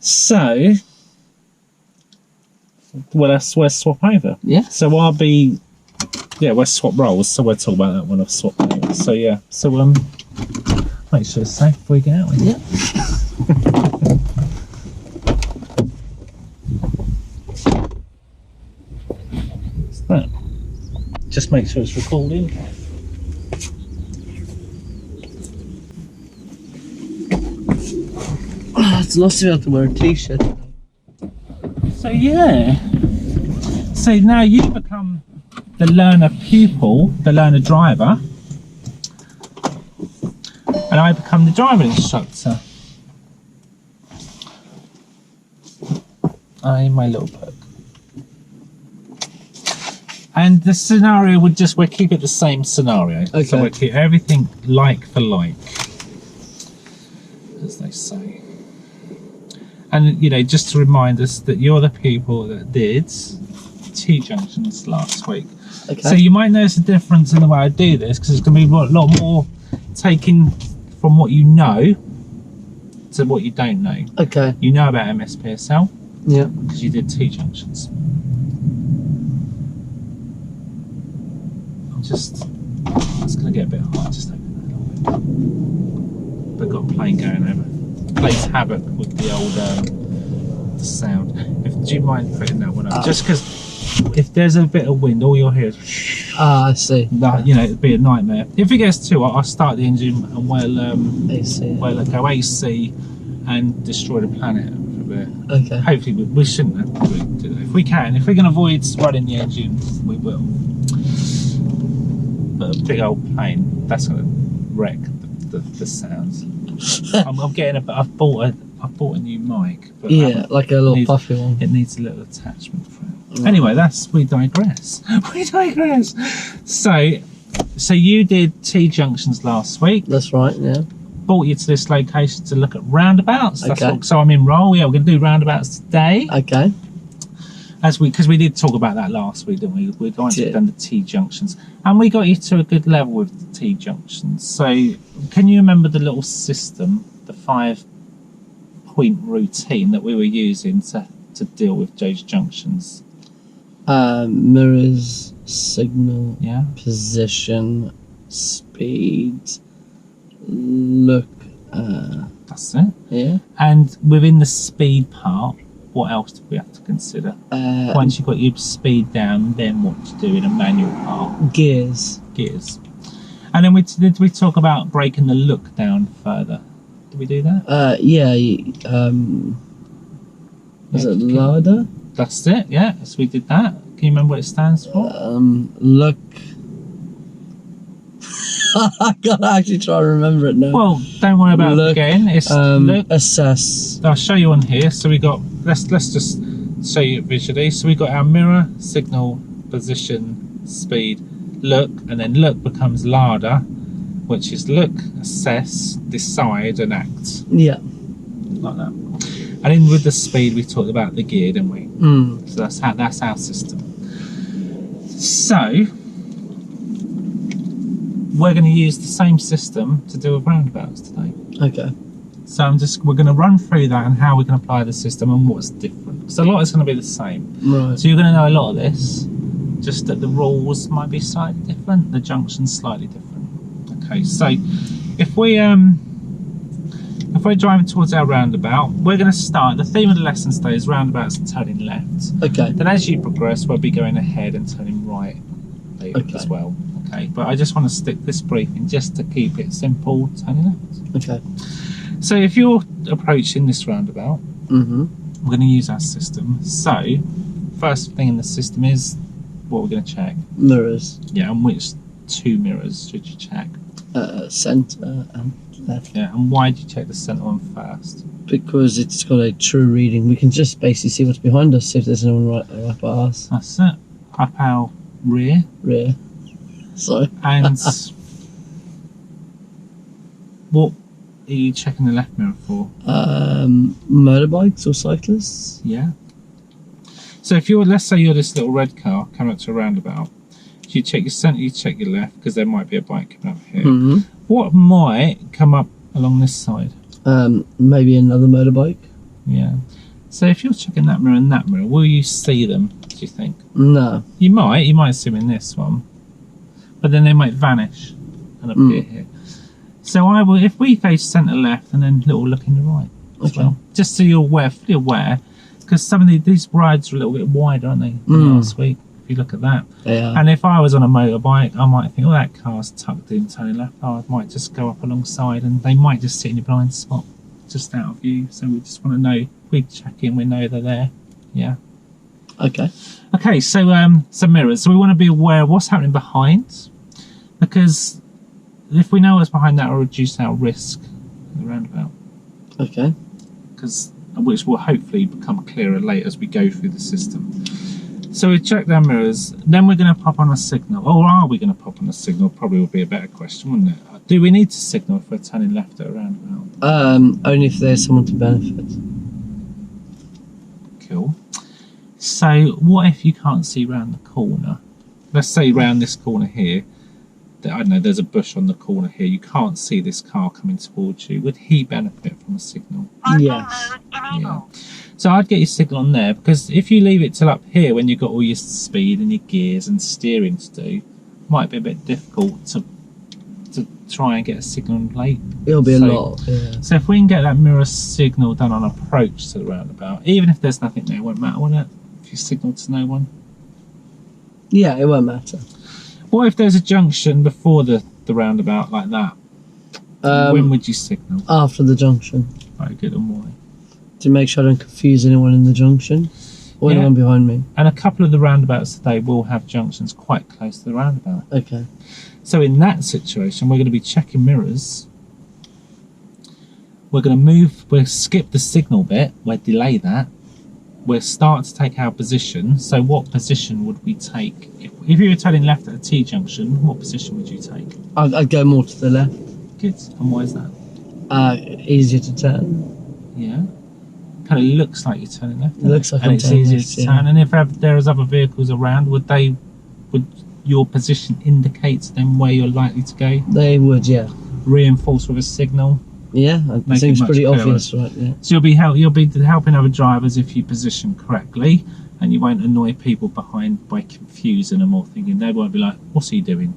So, well, we'll swap over. Yeah. So I'll be, we'll swap roles. So we'll talk about that when I've swapped over. So yeah, so make sure it's safe before you get out with it. Yeah. What's that? Just make sure it's recording. It's nice to be able to wear a t-shirt. So yeah. So now you become the learner pupil, the learner driver, and I become the driver instructor. I'm my little book. And the scenario we'll keep it the same scenario. Okay. So we'll keep everything like for like, as they say. And just to remind us that you're the people that did T-junctions last week. Okay. So you might notice a difference in the way I do this, because it's going to be a lot more taking from what you know to what you don't know. Okay. You know about MSPSL Yeah. because you did T-junctions. It's going to get a bit hard. Just open that a little bit. We've got a plane going over. Plays havoc with the old the sound. Do you mind putting that one up? Just because if there's a bit of wind, all you'll hear is. Ah, I see. It'd be a nightmare. If it gets too hot, I'll start the engine and we'll AC. We'll go AC and destroy the planet for a bit. Okay. Hopefully we shouldn't have to do that. If we can avoid running the engine, we will. But a big old plane, that's going to wreck the sounds. I'm getting I've bought a new mic. But Yeah, like a little puffy one. It needs a little attachment for it. Anyway, we digress. We digress. So you did T-junctions last week. That's right, yeah. Brought you to this location to look at roundabouts. Okay. So I'm in roll. Yeah, we're going to do roundabouts today. Okay. Because we did talk about that last week, didn't we? We're going to have done the T-junctions. And we got you to a good level with the T-junctions. So can you remember the little system, the 5-point routine that we were using to deal with those junctions? Mirrors, signal, Yeah. position, speed, look. That's it. Yeah. And within the speed part, what else do we have to consider? Once you've got your speed down, then what to do in a manual part? Gears. And then did we talk about breaking the look down further? Did we do that? Yeah. Was it LADA? That's it, yeah. So we did that. Can you remember what it stands for? Look. I gotta actually try to remember it now. Well, don't worry about it again. It's look. Assess. I'll show you on here. So we got, let's just show you it visually. So we got our mirror, signal, position, speed, look, and then look becomes LADA, which is look, assess, decide, and act. Yeah. Like that. And then with the speed, we talked about the gear, didn't we? So that's our system. So we're going to use the same system to do with roundabouts today. Okay. So we're going to run through that and how we can apply the system and what's different. Because a lot is going to be the same. Right. So you're going to know a lot of this, just that the rules might be slightly different, the junction's slightly different. Okay, so if we're driving towards our roundabout, we're going to start. The theme of the lesson today is roundabouts and turning left. Okay. Then as you progress, we'll be going ahead and turning right later as well. Okay, but I just want to stick this briefing just to keep it simple, turning left. Okay. So if you're approaching this roundabout, we're going to use our system. So first thing in the system is what we're going to check. Mirrors. Yeah, and which 2 mirrors should you check? Centre and left. Yeah, and why do you check the centre one first? Because it's got a true reading. We can just basically see what's behind us, see if there's anyone right up our arse. That's it. Up our rear. Sorry. And what are you checking the left mirror for? Motorbikes or cyclists? Yeah. So if let's say you're this little red car coming up to a roundabout, you check your centre, you check your left, because there might be a bike coming up here. what might come up along this side? Maybe another motorbike. Yeah. So if you're checking that mirror and that mirror, will you see them, do you think? No. You might see them in this one, but then they might vanish and appear here. So I will, if we face centre left and then little look in the right as well, just so you're fully aware, because some of these rides are a little bit wider, aren't they, than last week, if you look at that. Yeah. And if I was on a motorbike, I might think, oh, that car's tucked in, turning left. Oh, I might just go up alongside, and they might just sit in your blind spot, just out of view. So we just want to know, we check in, we know they're there. Yeah. Okay. Okay, so some mirrors. So we want to be aware of what's happening behind, because if we know what's behind that, will reduce our risk in the roundabout. Okay. Which will hopefully become clearer later as we go through the system. So we check our mirrors, then we're going to pop on a signal. Or are we going to pop on a signal? Probably would be a better question, wouldn't it? Do we need to signal if we're turning left at a roundabout? Only if there's someone to benefit. Cool. So what if you can't see round the corner? Let's say round this corner here, I don't know, there's a bush on the corner here, you can't see this car coming towards you. Would he benefit from a signal? Yes. Yeah. So I'd get your signal on there, because if you leave it till up here when you've got all your speed and your gears and steering to do, it might be a bit difficult to try and get a signal in late. It'll be a lot. Yeah. So if we can get that mirror signal done on approach to the roundabout, even if there's nothing there, it won't matter, will it? If you signal to no one. Yeah, it won't matter. What if there's a junction before the roundabout like that? When would you signal? After the junction. Very good, and why? To make sure I don't confuse anyone in the junction or anyone behind me. And a couple of the roundabouts today will have junctions quite close to the roundabout. Okay. So in that situation, we're going to be checking mirrors. We're going to move, we'll skip the signal bit, we'll delay that. We'll start to take our position. So what position would we take? If you were turning left at a T-junction, what position would you take? I'd go more to the left. Good. And why is that? Easier to turn. Yeah. Kind of looks like you're turning left. It looks like and I'm it's turning easier left, to turn. And if there is other vehicles around, would your position indicate to them where you're likely to go? They would, yeah. Reinforce with a signal. Yeah, I Make think it it's pretty much obvious, right? Yeah. So you'll be helping other drivers if you position correctly, and you won't annoy people behind by confusing them or thinking they won't be like, "What's he doing?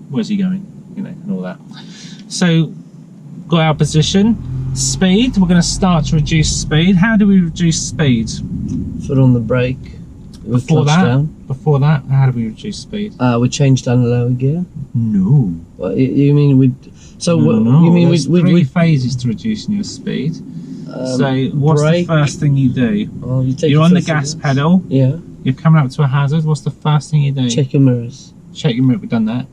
Where's he going?" You know, and all that. So, got our position, speed. We're going to start to reduce speed. How do we reduce speed? Foot on the brake. With Before clutch that, down. before that, how do we reduce speed? We change down the lower gear. No. What, you mean we'd? So No, what? no. You mean There's we'd? three phases to reducing your speed. So what's brake. the first thing you do? Oh, you take You're your on the foot gas on pedal. Yeah. You're coming up to a hazard. What's the first thing you do? Check your mirrors. Check your mirror. We've done that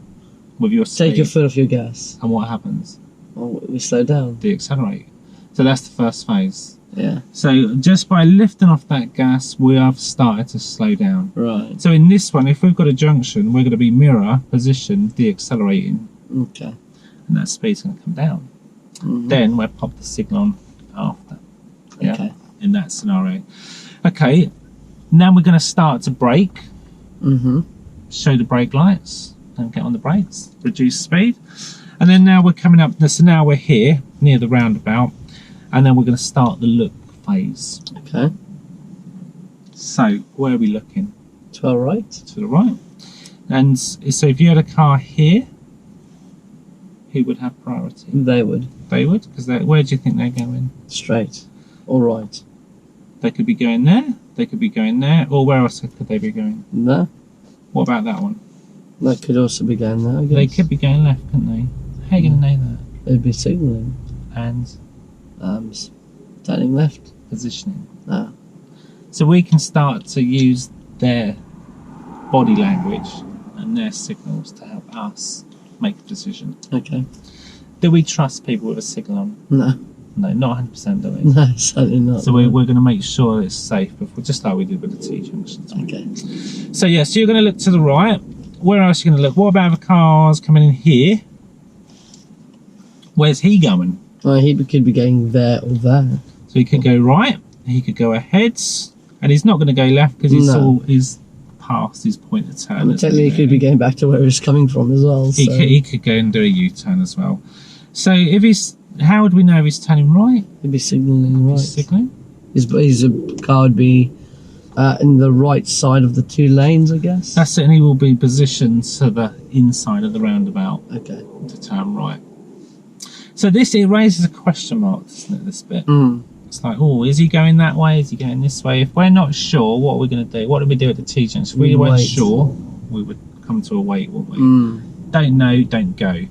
with your speed. Take your foot off your gas. And what happens? Oh, we slow down. Deaccelerate. So that's the first phase. Yeah. So just by lifting off that gas, we have started to slow down. Right. So in this one, if we've got a junction, we're going to be mirror, position, deaccelerating. Okay. And that speed's going to come down. Mm-hmm. Then we'll pop the signal on after. Yeah. Okay. In that scenario. Okay. Now we're going to start to brake. Mm-hmm. Show the brake lights and get on the brakes. Reduce speed. And then now we're coming up. So now we're here near the roundabout. And then we're going to start the look phase. Okay. So where are we looking? To our right. To the right. And so if you had a car here, who would have priority? They would. They would? Because where do you think they're going? Straight. All right. They could be going there. They could be going there. Or where else could they be going? No. What about that one? That could also be going there, I guess. They could be going left, couldn't they? How are you going to know that? They'd be signalling. And turning left. positioning. Ah. So we can start to use their body language and their signals to help us make a decision. Okay. Do we trust people with a signal on? No. No, not 100%, do we? No, certainly not. So we're going to make sure it's safe before, just like we did with the T-junctions. Okay. So yeah, so you're going to look to the right. Where else are you going to look? What about the cars coming in here? Where's he going? Well, he could be going there or there. So he could go right, he could go ahead, and he's not going to go left because he's No. he's past his point of turn. And technically, he could be going back to where he's coming from as well. So. He could go and do a U-turn as well. So if he's, how would we know if he's turning right? He'd be signalling right. He's signalling. His car would be in the right side of the two lanes, I guess. That's it, and he will be positioned to the inside of the roundabout. Okay. To turn right. So it raises a question mark, doesn't it, this bit? It's like, oh, is he going that way? Is he going this way? If we're not sure, what are we going to do? What do we do at the T-junction? If we weren't sure, we would come to a wait, wouldn't we? Don't know, don't go.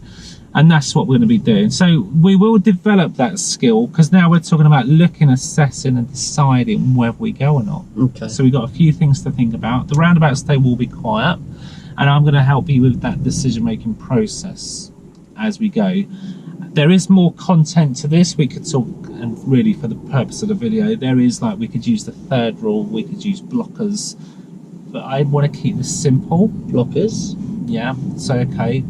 And that's what we're going to be doing. So we will develop that skill, because now we're talking about looking, assessing and deciding whether we go or not. Okay. So we've got a few things to think about. The roundabout stay will be quiet, and I'm going to help you with that decision-making process as we go. There is more content to this. We could talk, and really for the purpose of the video, there is, like, we could use the third rule, we could use blockers, but I want to keep this simple. Blockers? Yeah, so okay.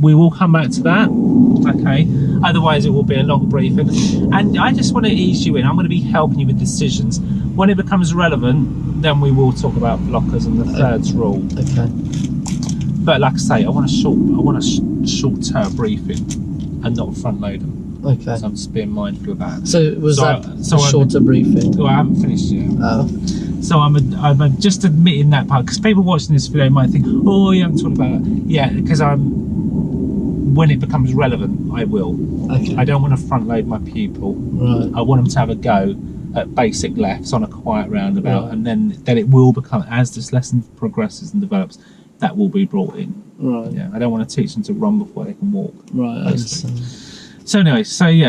We will come back to that, okay? Otherwise it will be a long briefing. And I just want to ease you in. I'm going to be helping you with decisions. When it becomes relevant, then we will talk about blockers and the third rule. Okay. But like I say, I want a shorter briefing and not front load them. Okay. So I'm just being mindful of that. So was that a shorter briefing? Well, I haven't finished yet. Oh. So I'm just admitting that part, because people watching this video might think, oh, you haven't talked about it. Yeah, because when it becomes relevant, I will. Okay. I don't want to front load my pupil. Right. I want them to have a go at basic lefts on a quiet roundabout, Right. and then it will become, as this lesson progresses and develops, that will be brought in. Right. Yeah, I don't want to teach them to run before they can walk. Right. I basically. understand. So anyway,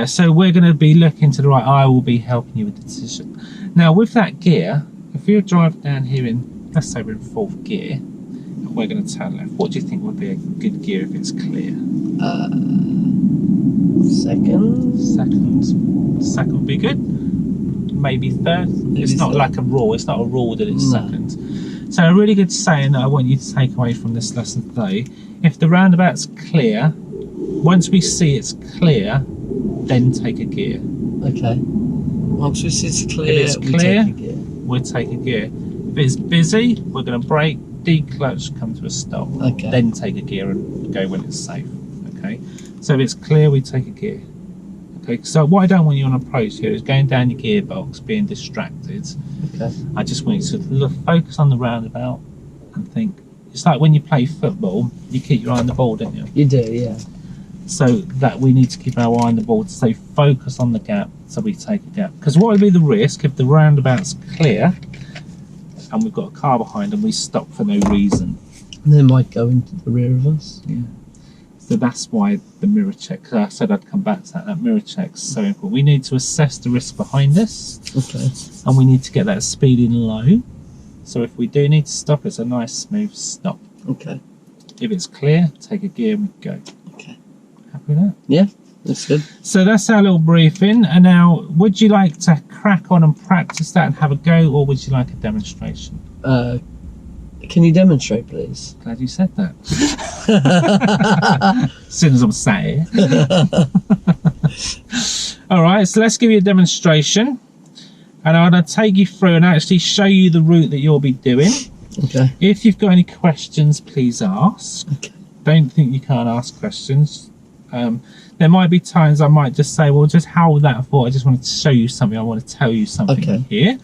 so we're going to be looking to the right. I will be helping you with the decision. Now with that gear, if you drive down here in, let's say we're in 4th gear, and we're going to turn left, what do you think would be a good gear if it's clear? Second would be good. Maybe third. Maybe it's not third. like a rule. It's not a rule that it's No. second. So a really good saying that I want you to take away from this lesson today: if the roundabout's clear, once we see it's clear, then take a gear. Okay. Once we see it's clear, If it's clear, we take a gear. we'll take a gear. If it's busy, we're going to brake, declutch, come to a stop. Okay. Then take a gear and go when it's safe. Okay. So if it's clear, we take a gear. Okay. So what I don't want you on approach here is going down your gearbox, being distracted. Okay. I just want you to focus on the roundabout and think. It's like when you play football, you keep your eye on the ball, don't you? You do, yeah. So that we need to keep our eye on the ball to stay focused on the gap, so we take a gap. Because what would be the risk if the roundabout's clear and we've got a car behind and we stop for no reason? They might go into the rear of us. Yeah. So that's why the mirror check, 'cause I said I'd come back to that. That mirror check's so important. We need to assess the risk behind us, Okay. and we need to get that speed in low. So if we do need to stop, it's a nice smooth stop. Okay. If it's clear, take a gear and we go. Okay. Happy with that? Yeah, that's good. So that's our little briefing. And now, would you like to crack on and practice that and have a go, or would you like a demonstration? Can you demonstrate, please? Glad you said that. As soon as I'm sat here. All right, so let's give you a demonstration. And I'm going to take you through and actually show you the route that you'll be doing. Okay. If you've got any questions, please ask. Okay. Don't think you can't ask questions. There might be times I might just say, well, just hold that thought. I just wanted to show you something. I want to tell you something Okay. here.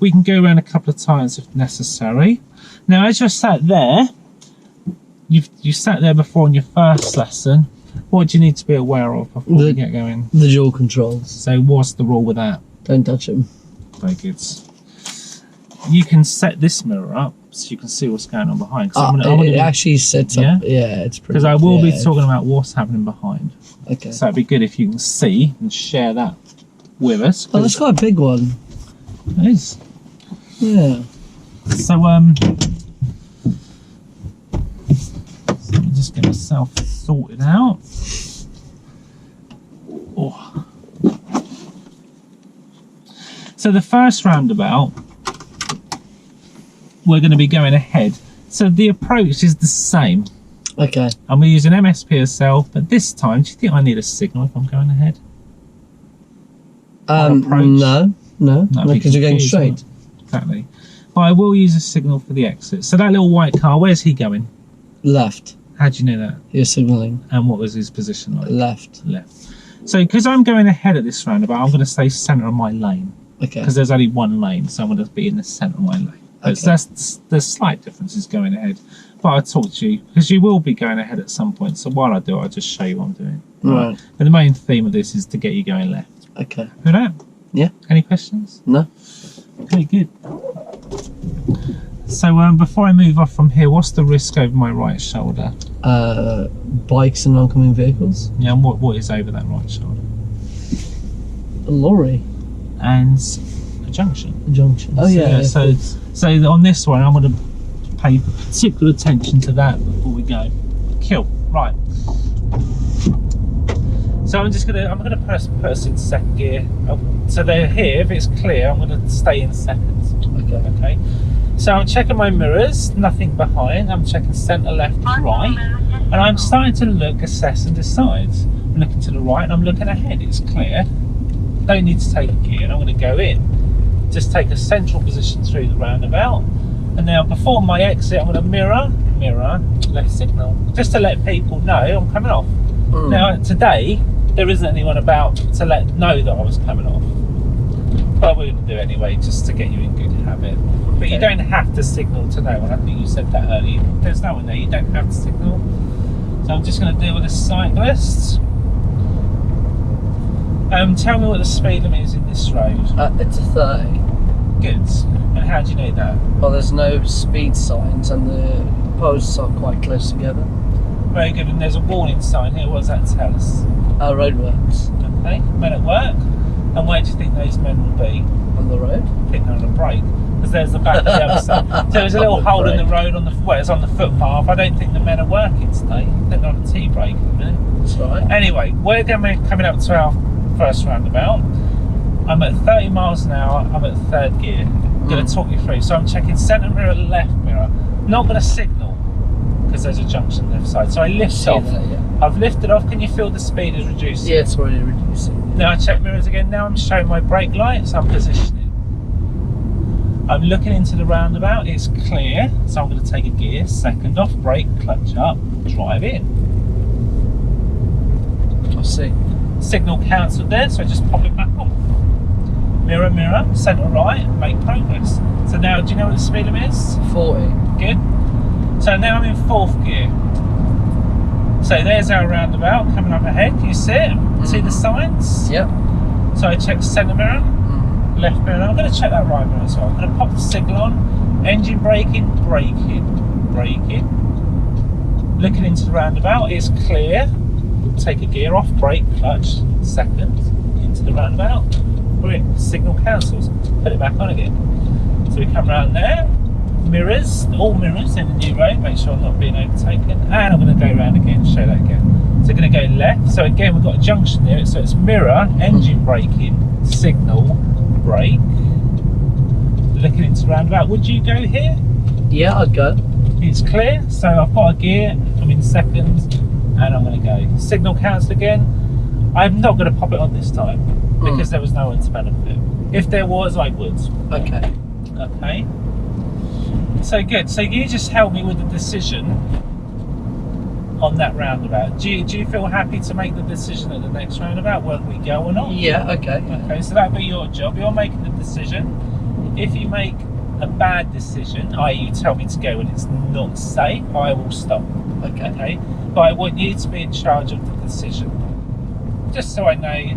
We can go around a couple of times if necessary. Now, as you're sat there, you sat there before in your first lesson. What do you need to be aware of before we get going? The dual controls. So what's the rule with that? Don't touch them. Very good. You can set this mirror up so you can see what's going on behind. It actually sets up. Yeah, it's pretty. Because I will be talking about what's happening behind. Okay. So it'd be good if you can see and share that with us. Oh, that's quite a big one. It is. Yeah. So let me just get myself sorted out. Oh. So the first roundabout, we're going to be going ahead. So the approach is the same. Okay. And we're using MSPSL, but this time, do you think I need a signal if I'm going ahead? No, because you're going straight. Exactly. But I will use a signal for the exit. So that little white car, where's he going? Left. How do you know that? You're signalling. And what was his position like? Left. Left. So because I'm going ahead at this roundabout, I'm going to stay centre of my lane. Okay. Because there's only one lane, so I'm going to be in the centre of my lane. Okay. So there's slight differences going ahead. But I talk to you, because you will be going ahead at some point. So while I do it, I'll just show you what I'm doing. Right. But the main theme of this is to get you going left. Okay. Good out? Yeah. Any questions? No. Okay, good. So before I move off from here, what's the risk over my right shoulder? Bikes and oncoming vehicles. Yeah, and what is over that right shoulder? A lorry. And a junction. A junction. Oh yeah. So on this one, I'm going to pay particular attention to that before we go. Cool. Right. So I'm gonna put us in second gear. So they're here. If it's clear, I'm gonna stay in second. Okay. Okay. So I'm checking my mirrors, nothing behind. I'm checking centre, left, right, and I'm starting to look, assess, and decide. I'm looking to the right, and I'm looking ahead. It's clear. Don't need to take a gear, and I'm going to go in. Just take a central position through the roundabout, and now before my exit, I'm going to mirror, left signal, just to let people know I'm coming off. Now today, there isn't anyone about to know that I was coming off. But we're going to do it anyway, just to get you in good habit. But you don't have to signal to no one. I think you said that earlier. There's no one there, you don't have to signal. So I'm just going to deal with the cyclists. Tell me what the speed limit is in this road. It's a 30. Good. And how do you know that? Well, there's no speed signs and the posts are quite close together. Very good. And there's a warning sign here. What does that tell us? Roadworks. Okay. Men at work. And where do you think those men will be? On the road? I think they're on a break. Because there's the back of the other side. So there's a little hole in the road where it's on the footpath. I don't think the men are working today. I think they're on a tea break at the minute. That's right. Anyway, we're coming up to our first roundabout. I'm at 30 miles an hour. I'm at third gear. I'm going to talk you through. So I'm checking centre mirror, left mirror. Not going to signal because there's a junction left side. So I lift off. That, yeah. I've lifted off. Can you feel the speed is reducing? Yeah, it's already reducing. Now I check mirrors again. Now I'm showing my brake lights. I'm positioning. I'm looking into the roundabout. It's clear. So I'm going to take a gear. Second off. Brake. Clutch up. Drive in. I see. Signal cancelled there. So I just pop it back on. Mirror, mirror. Centre right. Make progress. So now, do you know what the speed limit is? 40. Good. So now I'm in fourth gear. So there's our roundabout coming up ahead. Can you see it? See the signs? Yep. So I check centre mirror, left mirror. I'm going to check that right mirror as well. I'm going to pop the signal on. Engine braking, braking. Looking into the roundabout. It's clear. Take a gear off, brake, clutch, second, into the roundabout. Brilliant. Signal cancels. Put it back on again. So we come round there. Mirrors, all mirrors in the new road, make sure I'm not being overtaken, and I'm going to go around again, show that again. So I'm going to go left, so again we've got a junction there, so it's mirror, engine braking, signal, brake, looking into the roundabout. Would you go here? Yeah, I'd go. It's clear, so I've got a gear, I'm in second, and I'm going to go. Signal cancelled again. I'm not going to pop it on this time, because there was no one to benefit. If there was, I would. Okay. Okay. So good. So you just help me with the decision on that roundabout. Do you feel happy to make the decision at the next roundabout, whether we go or not? Yeah, okay. Okay, so that'll be your job. You're making the decision. If you make a bad decision, i.e. you tell me to go and it's not safe, I will stop. Okay? But I want you to be in charge of the decision. Just so I know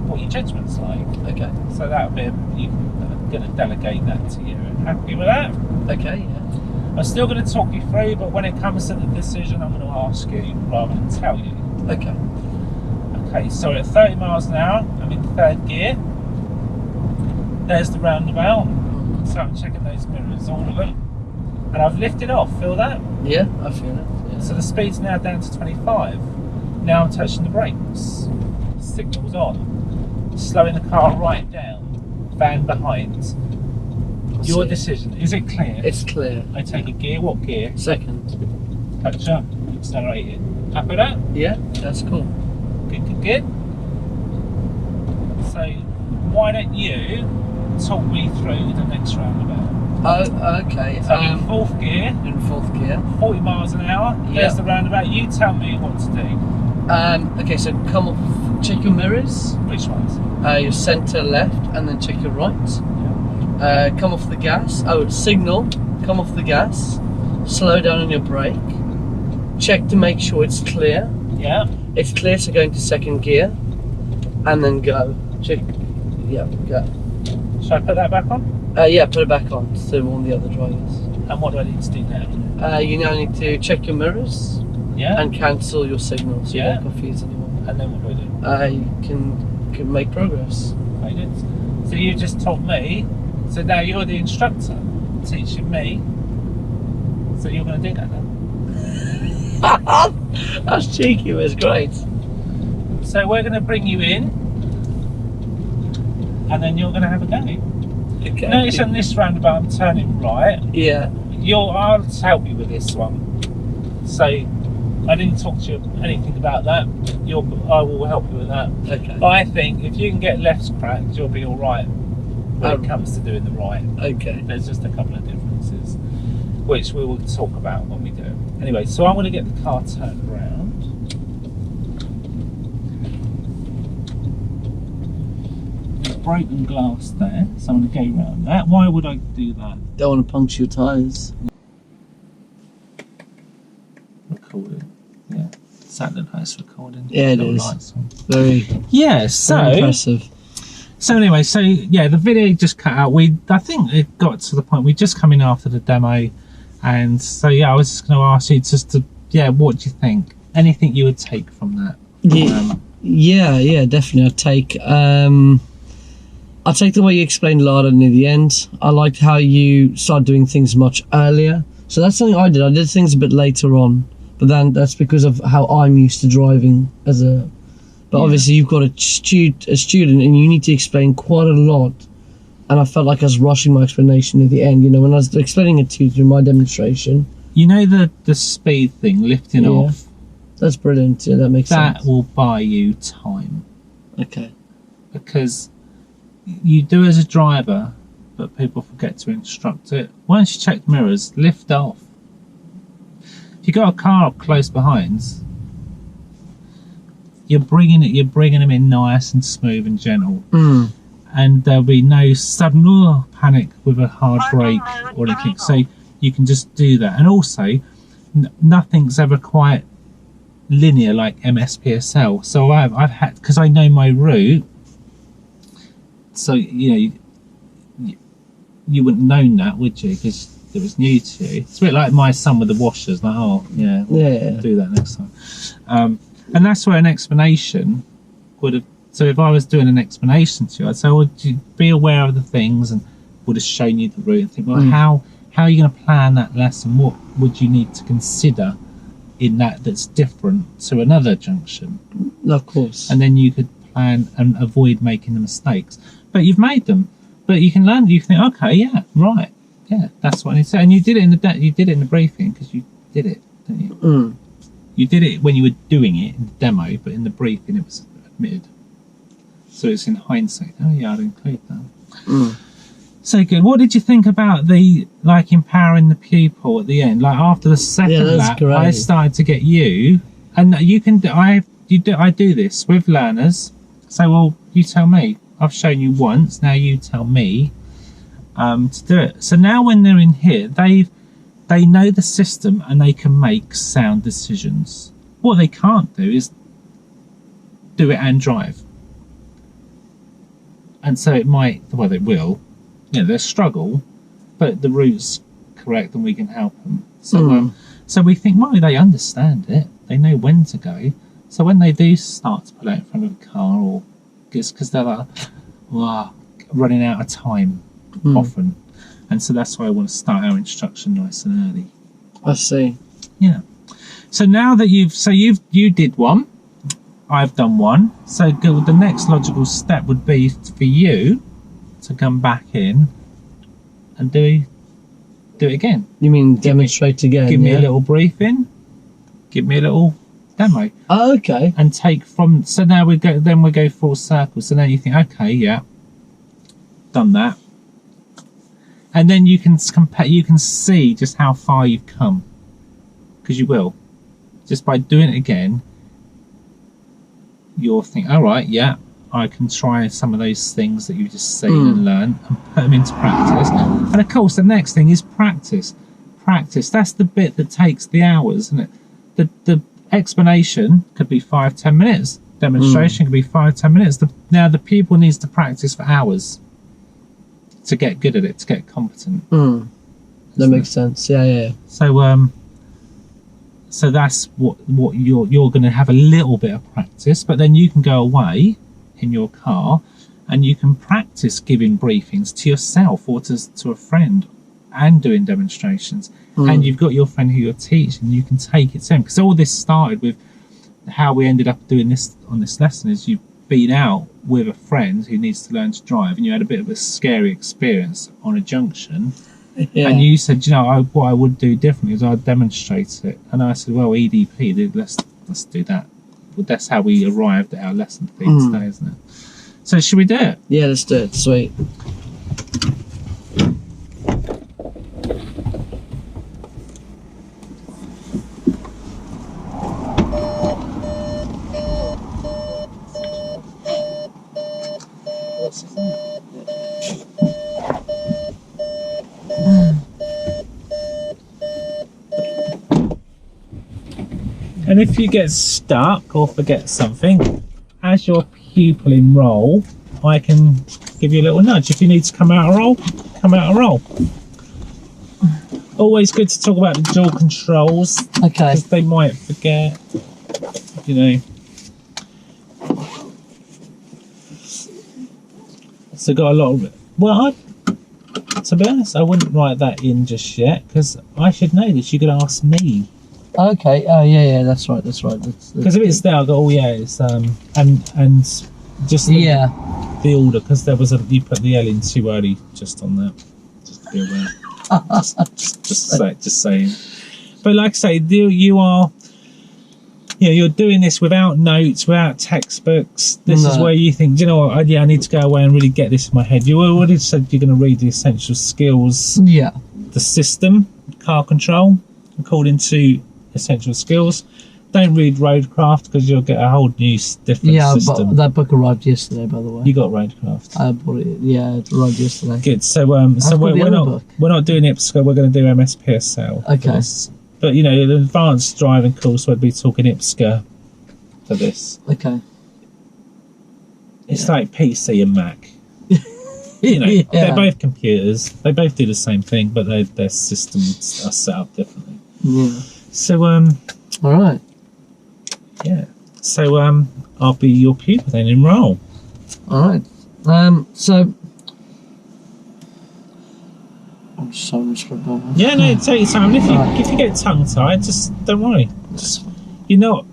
what your judgment's like. Okay. So that'll be, I'm going to delegate that to you. Happy with that? Okay, yeah. I'm still going to talk you through, but when it comes to the decision, I'm going to ask you rather than tell you. Okay. Okay, so at 30 miles an hour, I'm in third gear. There's the roundabout. So I'm checking those mirrors, all of them. And I've lifted off, feel that? Yeah, I feel it. Yeah. So the speed's now down to 25. Now I'm touching the brakes. Signal's on. Slowing the car right down. Van behind. Your decision. Is it clear? It's clear. I take a gear. What gear? Second. Touch up. Accelerate it. Happy with that? Yeah, that's cool. Good. So why don't you talk me through the next roundabout. Oh, okay. So in 4th gear, in 4th gear. 40 miles an hour, there's Yeah. the roundabout. You tell me what to do. Okay, so come up, check your mirrors, Which ones? your centre left, and then check your right. Yeah. Come off the gas. Oh, signal. Come off the gas. Slow down on your brake. Check to make sure it's clear. Yeah. It's clear, so go into 2nd gear, and then go. Check. Yeah, go. Should I put that back on? Yeah, put it back on to warn the other drivers. And what do I need to do now? You now need to check your mirrors Yeah. and cancel your signal, so you Yeah. won't confuse anyone. And then what do I do? You can make progress. I did. So you just taught me. So now you're the instructor teaching me. So you're going to do that now. That's cheeky, it was great. So we're going to bring you in, and then you're going to have a go. Okay. Notice on this roundabout I'm turning right. Yeah. I'll help you with this one. So I didn't talk to you anything about that. I will help you with that. Okay. But I think if you can get lefts cracked, you'll be all right when it comes to doing the right. Okay. There's just a couple of differences, which we will talk about when we do it. Anyway, so I'm going to get the car turned around. There's broken glass there, so I'm going to go around that. Why would I do that? Don't want to puncture your tyres. Recording. Yeah. Saturday night's recording. Yeah, it Little is. lights on. Very, Yeah, so very impressive. So anyway, so yeah, the video just cut out. I think it got to the point we just come in after the demo, and so yeah, I was just going to ask you just to what do you think? Anything you would take from that? Yeah, definitely. I'd take the way you explained Lada near the end. I liked how you started doing things much earlier. So that's something I did. I did things a bit later on, but then that's because of how I'm used to driving as a. But obviously you've got a student, and you need to explain quite a lot. And I felt like I was rushing my explanation at the end. You know, when I was explaining it to you through my demonstration. You know the speed thing, lifting off. That's brilliant. Yeah, that makes sense. That will buy you time. Okay. Because you do as a driver, but people forget to instruct it. Once you check the mirrors, lift off. If you got a car close behind, you're bringing them in nice and smooth and gentle, and there'll be no sudden panic with a hard brake or anything. So you can just do that, and also nothing's ever quite linear like MSPSL. So I've had, because I know my route. So you wouldn't known that, would you? Because it was new to you. It's a bit like my son with the washers. Like, we'll do that next time. And that's where an explanation would have. So if I was doing an explanation to you, I'd say, "Well, you be aware of the things," and would have shown you the route and think, "Well, how are you going to plan that lesson? What would you need to consider in that's different to another junction?" Of course. And then you could plan and avoid making the mistakes. But you've made them. But you can learn. You can think, "Okay, yeah, right, yeah, that's what I need to say." And you did it in the briefing because you did it, didn't you? You did it when you were doing it in the demo, but in the briefing it was admitted. So it's in hindsight. Oh yeah, I'd include that. So good. What did you think about the empowering the pupil at the end? Like after the second lap, great. I started to get you, and you can. I do this with learners. So well, you tell me. I've shown you once. Now you tell me to do it. So now when they're in here, they know the system and they can make sound decisions. What they can't do is do it and drive. And so it might, well, they will, they'll struggle, but the route's correct and we can help them. So, so we think, well, they understand it. They know when to go. So when they do start to pull out in front of a car, or because they're like, running out of time often. And so that's why I want to start our instruction nice and early. I see. Yeah. So now that you did one, I've done one. So the next logical step would be for you to come back in and do it again. You mean demonstrate again? Give me a little briefing. Give me a little demo. Oh, okay. And take from. So now we go. Then we go full circle. So now you think, okay, yeah, done that. And then you can compare. You can see just how far you've come, because you will, just by doing it again. You'll think, all right, yeah, I can try some of those things that you've just seen and learned and put them into practice. And of course, the next thing is practice. Practice. That's the bit that takes the hours, isn't it? The explanation could be 5-10 minutes. Demonstration could be 5-10 minutes. Now the pupil needs to practice for hours to get good at it, to get competent. That makes sense. Yeah. So that's what you're going to have a little bit of practice, but then you can go away in your car and you can practice giving briefings to yourself or to a friend and doing demonstrations. And you've got your friend who you're teaching, you can take it to him, because all this started with how we ended up doing this on this lesson is you've been out with a friend who needs to learn to drive, and you had a bit of a scary experience on a junction. And you said, you know, what I would do differently is I'd demonstrate it. And I said, well, EDP, let's do that. Well, that's how we arrived at our lesson today, isn't it? So should we do it? Yeah, let's do it. Sweet. And if you get stuck or forget something, as your pupil in roll, I can give you a little nudge. If you need to come out of roll, come out of roll. Always good to talk about the dual controls. Okay. Because they might forget, you know. So got a lot of it. Well, to be honest, I wouldn't write that in just yet, because I should know this. You could ask me. Okay. Oh yeah. That's right. Because if it's there, I go, oh yeah, it's and just the order, because there was you put the L in too early just on that. Just be aware. just saying. But like I say, you are, you're doing this without notes, without textbooks. This is where you think, do you know what? I need to go away and really get this in my head. You already said you're going to read the essential skills. Yeah. The system, car control, according to essential skills. Don't read roadcraft, because you'll get a whole new different system. But that book arrived yesterday, by the way. You got roadcraft. I bought it. Yeah, it arrived yesterday. Good. So we're not doing IPSCA. We're going to do MSPSL. Okay. But you know, the advanced driving course, we'd be talking IPSCA for this. Okay. It's like PC and Mac. You know, they're both computers. They both do the same thing, but their systems are set up differently. Yeah. So all right. Yeah. So I'll be your pupil then. Enroll. All right. So I'm sorry, yeah, no, take your time. If you get tongue tied, just don't worry. Just you're not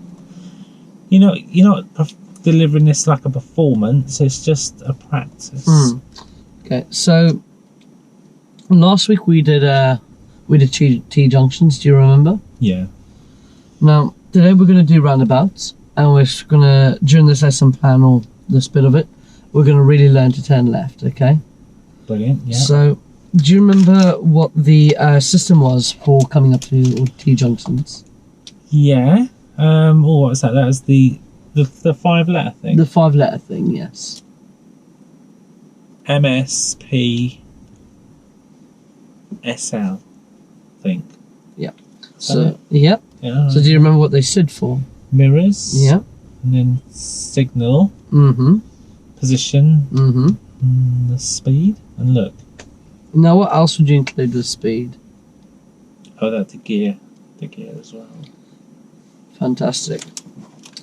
delivering this like a performance. It's just a practice. Okay. So last week we did T junctions. Do you remember? Yeah. Now today we're going to do roundabouts, and we're going to, during this lesson plan or this bit of it, we're going to really learn to turn left. Okay. Brilliant. Yeah. So, do you remember what the system was for coming up to T junctions? Yeah. What was that? That was the 5-letter thing. The 5-letter thing. Yes. MSP SL, I think. Yep. So, yep. Yeah. So, do you remember what they stood for? Mirrors. Yep. And then signal. Mm-hmm. Position. Mm-hmm. And the speed. And look. Now, what else would you include with speed? Oh, that's the gear. The gear as well. Fantastic.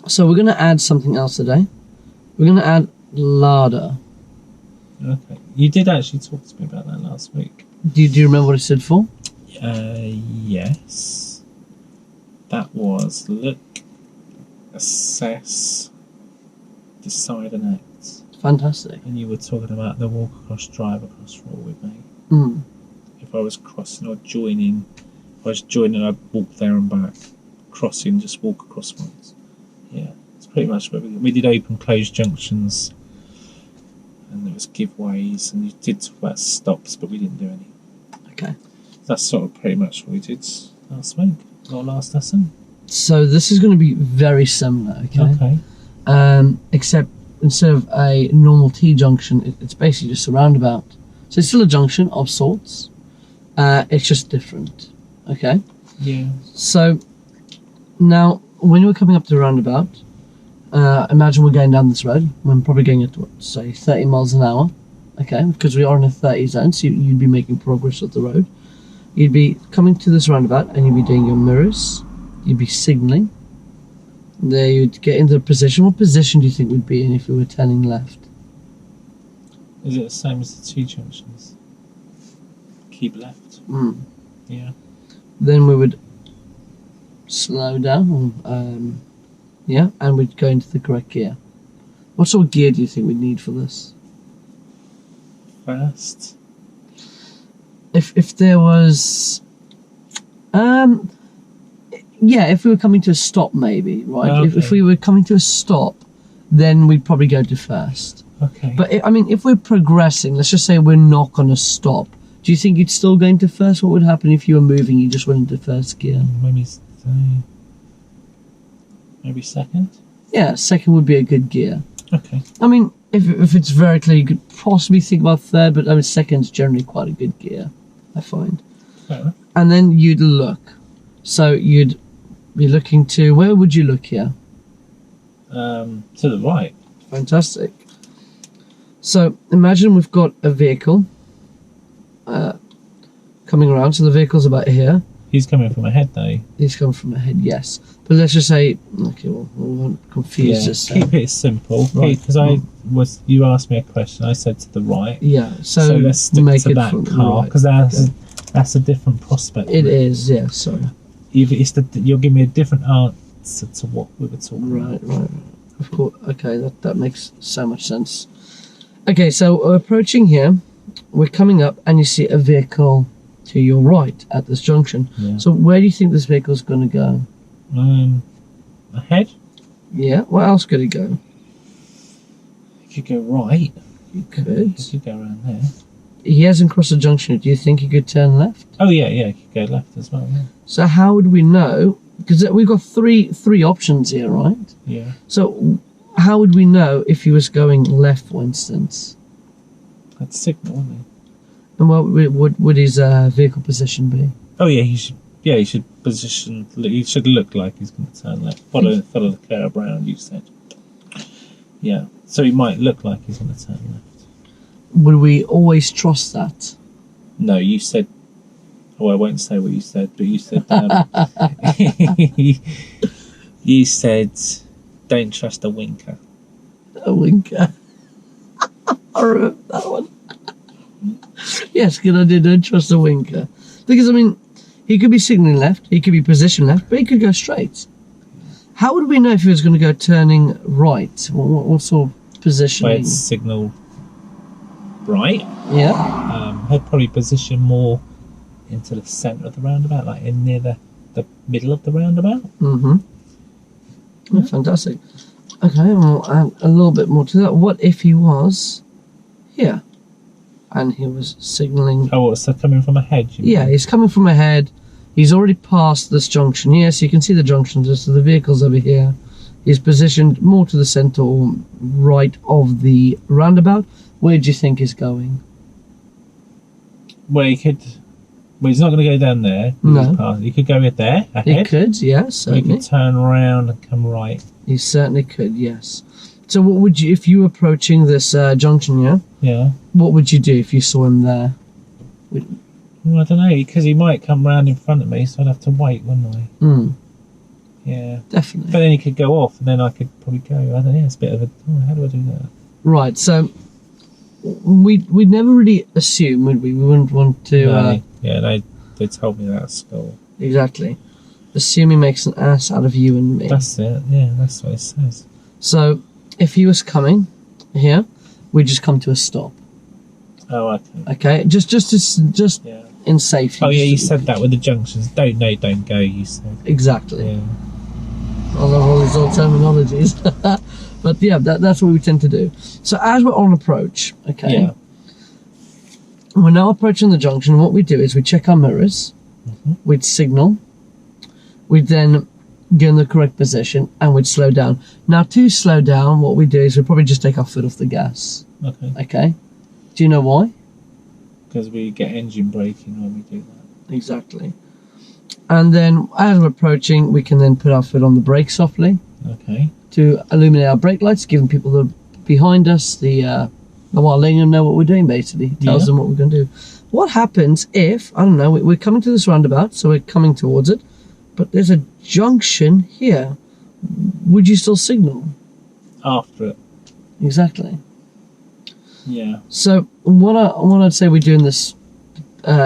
So, we're going to add something else today. We're going to add ladder. Okay. You did actually talk to me about that last week. Do you remember what it stood for? Yes. That was look, assess, decide and act. Fantastic. And you were talking about the walk across, drive across rule with me. If I was crossing or joining, if I was joining, I'd walk there and back. Crossing, just walk across once. Yeah, it's pretty much what we did. Open, closed junctions, and there was giveaways, and you did talk about stops, but we didn't do any. Okay. That's sort of pretty much what we did last week, or last lesson. So this is going to be very similar, okay? Except instead of a normal T-junction, it's basically just a roundabout. So it's still a junction of sorts. It's just different, okay? Yeah. So now, when you're coming up to the roundabout, imagine we're going down this road. We're probably going at, what, say, 30 miles an hour, okay? Because we are in a 30 zone, so you'd be making progress up the road. You'd be coming to this roundabout, and you'd be doing your mirrors. You'd be signalling. There you'd get into a position. What position do you think we'd be in if we were turning left? Is it the same as the T-junctions? Keep left. Yeah. Then we would slow down, yeah, and we'd go into the correct gear. What sort of gear do you think we'd need for this? First. If there was, yeah, if we were coming to a stop, maybe, right? Okay. If we were coming to a stop, then we'd probably go to first. Okay. But I mean, if we're progressing, let's just say we're not going to stop. Do you think you'd still go into first? What would happen if you were moving? You just went into first gear. Maybe second. Yeah, second would be a good gear. Okay. I mean, if it's very clear, you could possibly think about third, but I mean, second's generally quite a good gear, I find. Fair enough. And then you'd look. So you'd be looking to, where would you look here? To the right. Fantastic. So imagine we've got a vehicle coming around. So the vehicle's about here. He's coming from ahead, though. He's coming from ahead, yes. But let's just say, okay, well, we won't confuse this. Keep it simple. Right. Because you asked me a question, I said to the right. Yeah, so let's stick make to it that from the car, right. because that's a different prospect. It is, yeah, sorry. You'll give me a different answer to what we were talking about. Right. Of course, okay, that makes so much sense. Okay, so we're approaching here. We're coming up, and you see a vehicle to your right at this junction. Yeah. So where do you think this vehicle's going to go? Ahead? Yeah, where else could it go? You could go right. You could. You could go around there. He hasn't crossed the junction. Do you think he could turn left? Oh, yeah, you could go left as well, yeah. So how would we know? Because we've got three options here, right? Yeah. So how would we know if he was going left, for instance? That's signal, wouldn't he? And what would his vehicle position be? Oh, yeah, he should position. He should look like he's going to turn left. Follow the curb round, you said. Yeah. So he might look like he's going to turn left. Would we always trust that? No, you said. Oh, I won't say what you said, but you said. You said, "Don't trust a winker." A winker. I remember that one. Yes, good idea. Don't trust a winker, because I mean, he could be signalling left, he could be positioned left, but he could go straight. How would we know if he was going to go turning right? What sort of positioning? Where it's signal right. Yeah. He'd probably position more into the centre of the roundabout, like in near the middle of the roundabout. Mm-hmm. Yeah, fantastic. Okay, well, add a little bit more to that. What if he was here and he was signalling? Oh, so coming from ahead? Yeah, he's coming from ahead. He's already passed this junction. Yes, you can see the junction. So the vehicle's over here. He's positioned more to the centre or right of the roundabout. Where do you think he's going? Well, he's not going to go down there. No. He could go there, ahead. He could, yes, Or he certainly. could turn around and come right. He certainly could, yes. So what would you, if you were approaching this junction, yeah? Yeah. What would you do if you saw him there? Well, I don't know, because he might come round in front of me, so I'd have to wait, wouldn't I? Yeah. Definitely. But then he could go off, and then I could probably go. I don't know, it's a bit of a... Oh, how do I do that? Right, so we'd never really assume, would we? We wouldn't want to... No. Yeah, they told me that at school. Exactly. Assume he makes an ass out of you and me. That's it, yeah, that's what it says. So, if he was coming here, we'd just come to a stop. Oh, okay. Okay? Just Yeah. in safety. Oh, yeah, you said that with the junctions. Don't go, you said. Exactly. Yeah. I love all these old terminologies. But yeah, that's what we tend to do. So as we're on approach, okay, Yeah. We're now approaching the junction. What we do is we check our mirrors, we'd signal, we'd then get in the correct position, and we'd slow down. Now, to slow down, what we do is we probably just take our foot off the gas. Okay. Okay? Do you know why? Because we get engine braking when we do that. Exactly. And then, as we're approaching, we can then put our foot on the brake softly. Okay. To illuminate our brake lights, giving people behind us letting them know what we're doing, basically. Tells them what we're going to do. What happens if, I don't know, we're coming to this roundabout, so we're coming towards it, but there's a junction here. Would you still signal? After it. Exactly. Yeah. So what I'd say we do in this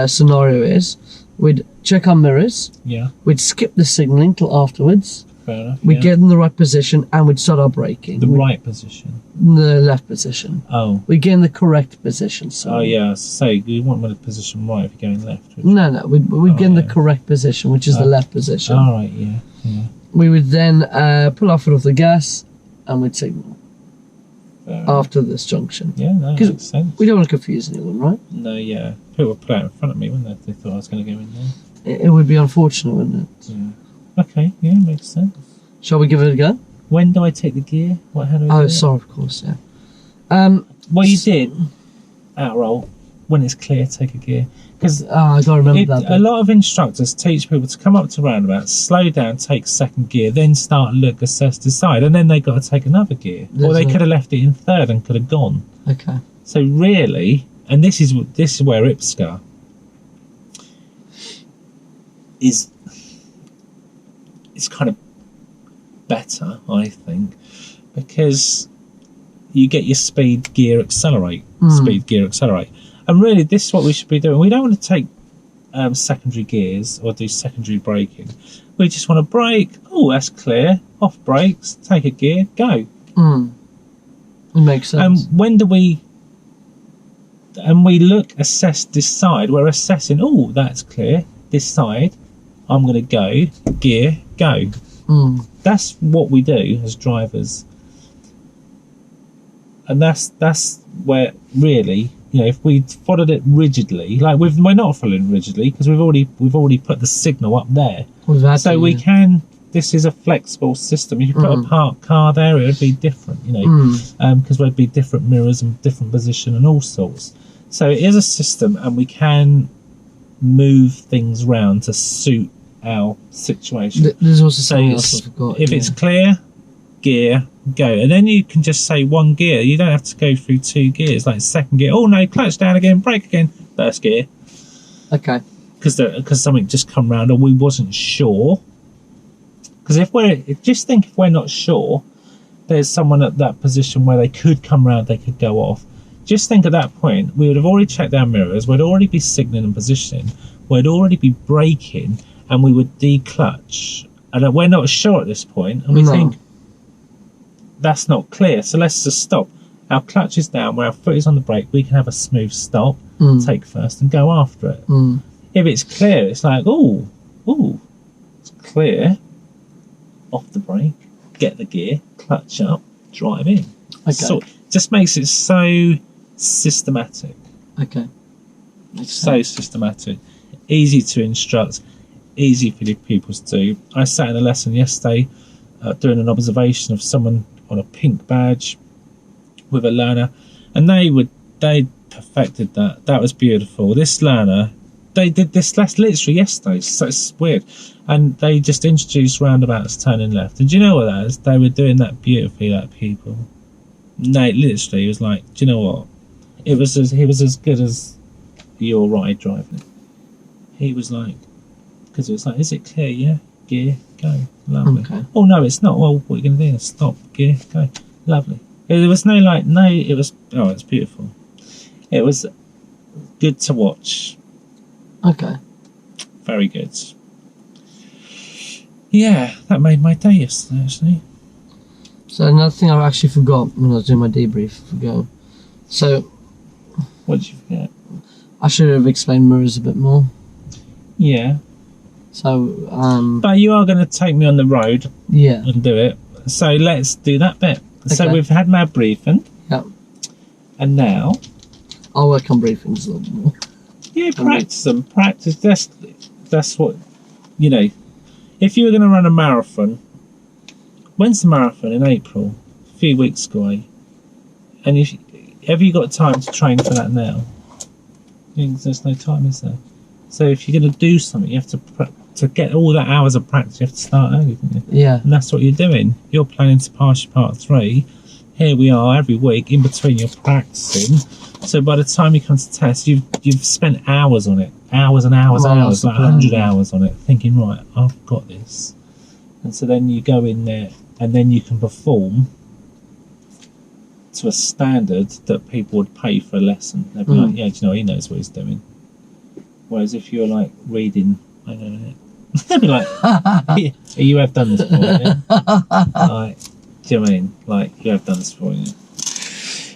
scenario is we'd check our mirrors, Yeah. we'd skip the signalling till afterwards, Fair enough. we'd get in the right position, and we'd start our braking. Right position. The left position. Oh. We get in the correct position. So. Oh yeah. So you want the position right if you're going left. No. We'd get in the correct position, which is the left position. All right. Yeah. Yeah. We would then pull our foot off the gas, and we'd signal after this junction. Yeah, that makes sense. We don't want to confuse anyone, right? No, yeah. People would put it out in front of me, wouldn't they? They thought I was going to go in there. It would be unfortunate, wouldn't it? Yeah. Okay, yeah, makes sense. Shall we give it a go? When do I take the gear? How do I do it? Sorry, of course, yeah. Well, you did. Outroll. When it's clear, take a gear. Because I got to remember that bit. A lot of instructors teach people to come up to roundabouts, slow down, take second gear, then start, look, assess, decide, and then they got to take another gear. Or they could have left it in third and could have gone. Okay. So really, and this is where IPSCA is kind of better, I think, because you get your speed, gear, accelerate. Speed, gear, accelerate. And really, this is what we should be doing. We don't want to take secondary gears or do secondary braking. We just want to brake. Oh, that's clear. Off brakes, take a gear, go. It makes sense. When do we... And we look, assess, decide. We're assessing, oh, that's clear. Decide. I'm going to go. Gear, go. That's what we do as drivers. And that's where, really... You know, if we followed it rigidly, like we're not following rigidly because we've already put the signal up there. So we can. This is a flexible system. If you put a parked car there, it would be different. You know, because there'd be different mirrors and different position and all sorts. So it is a system, and we can move things around to suit our situation. There's also something else I forgot. If it's clear, gear, go, and then you can just say one gear. You don't have to go through two gears, like second gear. Oh no, clutch down again, brake again, first gear. Okay. Because something just come round, or we wasn't sure. Because if we're not sure, there's someone at that position where they could come round, they could go off. Just think at that point, we would have already checked our mirrors, we'd already be signalling and positioning, we'd already be braking, and we would declutch. And we're not sure at this point, and we think, that's not clear, so let's just stop. Our clutch is down, where our foot is on the brake, we can have a smooth stop, take first and go after it. If it's clear, it's like, ooh, it's clear. Off the brake, get the gear, clutch up, drive in. Okay. So just makes it so systematic. Okay. So systematic. Easy to instruct, easy for the pupils to do. I sat in a lesson yesterday doing an observation of someone on a pink badge with a learner, and they perfected that. That was beautiful. This learner, they did this literally yesterday, so it's weird, and they just introduced roundabouts turning left. And do you know what that is? They were doing that beautifully, that pupil. Nate literally was like, do you know what? He was as good as your ride driving it. He was like, because it was like, is it clear? Yeah, gear, go, lovely. Okay. Oh no, it's not. Well, what are you going to do? Stop, gear, go, lovely. There was no it was, oh, it's beautiful. It was good to watch. Okay. Very good. Yeah, that made my day yesterday, actually. So another thing I actually forgot when I was doing my debrief. So, What did you forget? I should have explained mirrors a bit more. Yeah. So, But you are going to take me on the road yeah. and do it. So let's do that bit. So Okay. we've had my briefing. Yeah. And now I'll work on briefings a little more. Yeah, practice them. Practice. That's what, you know. If you were going to run a marathon, when's the marathon? In April, a few weeks ago. And have you got time to train for that now? There's no time, is there? So if you're going to do something, you have to get all that hours of practice. You have to start early, don't you? Yeah. And that's what you're doing. You're planning to pass your part 3. Here we are every week. In between, you're practicing. So by the time you come to test, you've spent hours on it, hours and hours, hours, like 100 hours on it, thinking, right, I've got this. And so then you go in there, and then you can perform to a standard that people would pay for a lesson. They'd be like, yeah, do you know, he knows what he's doing. Whereas if you're like reading, I don't know, they'd be like, yeah, you have done this before, yeah? Like, do you know what I mean? Like, you have done this before, yeah?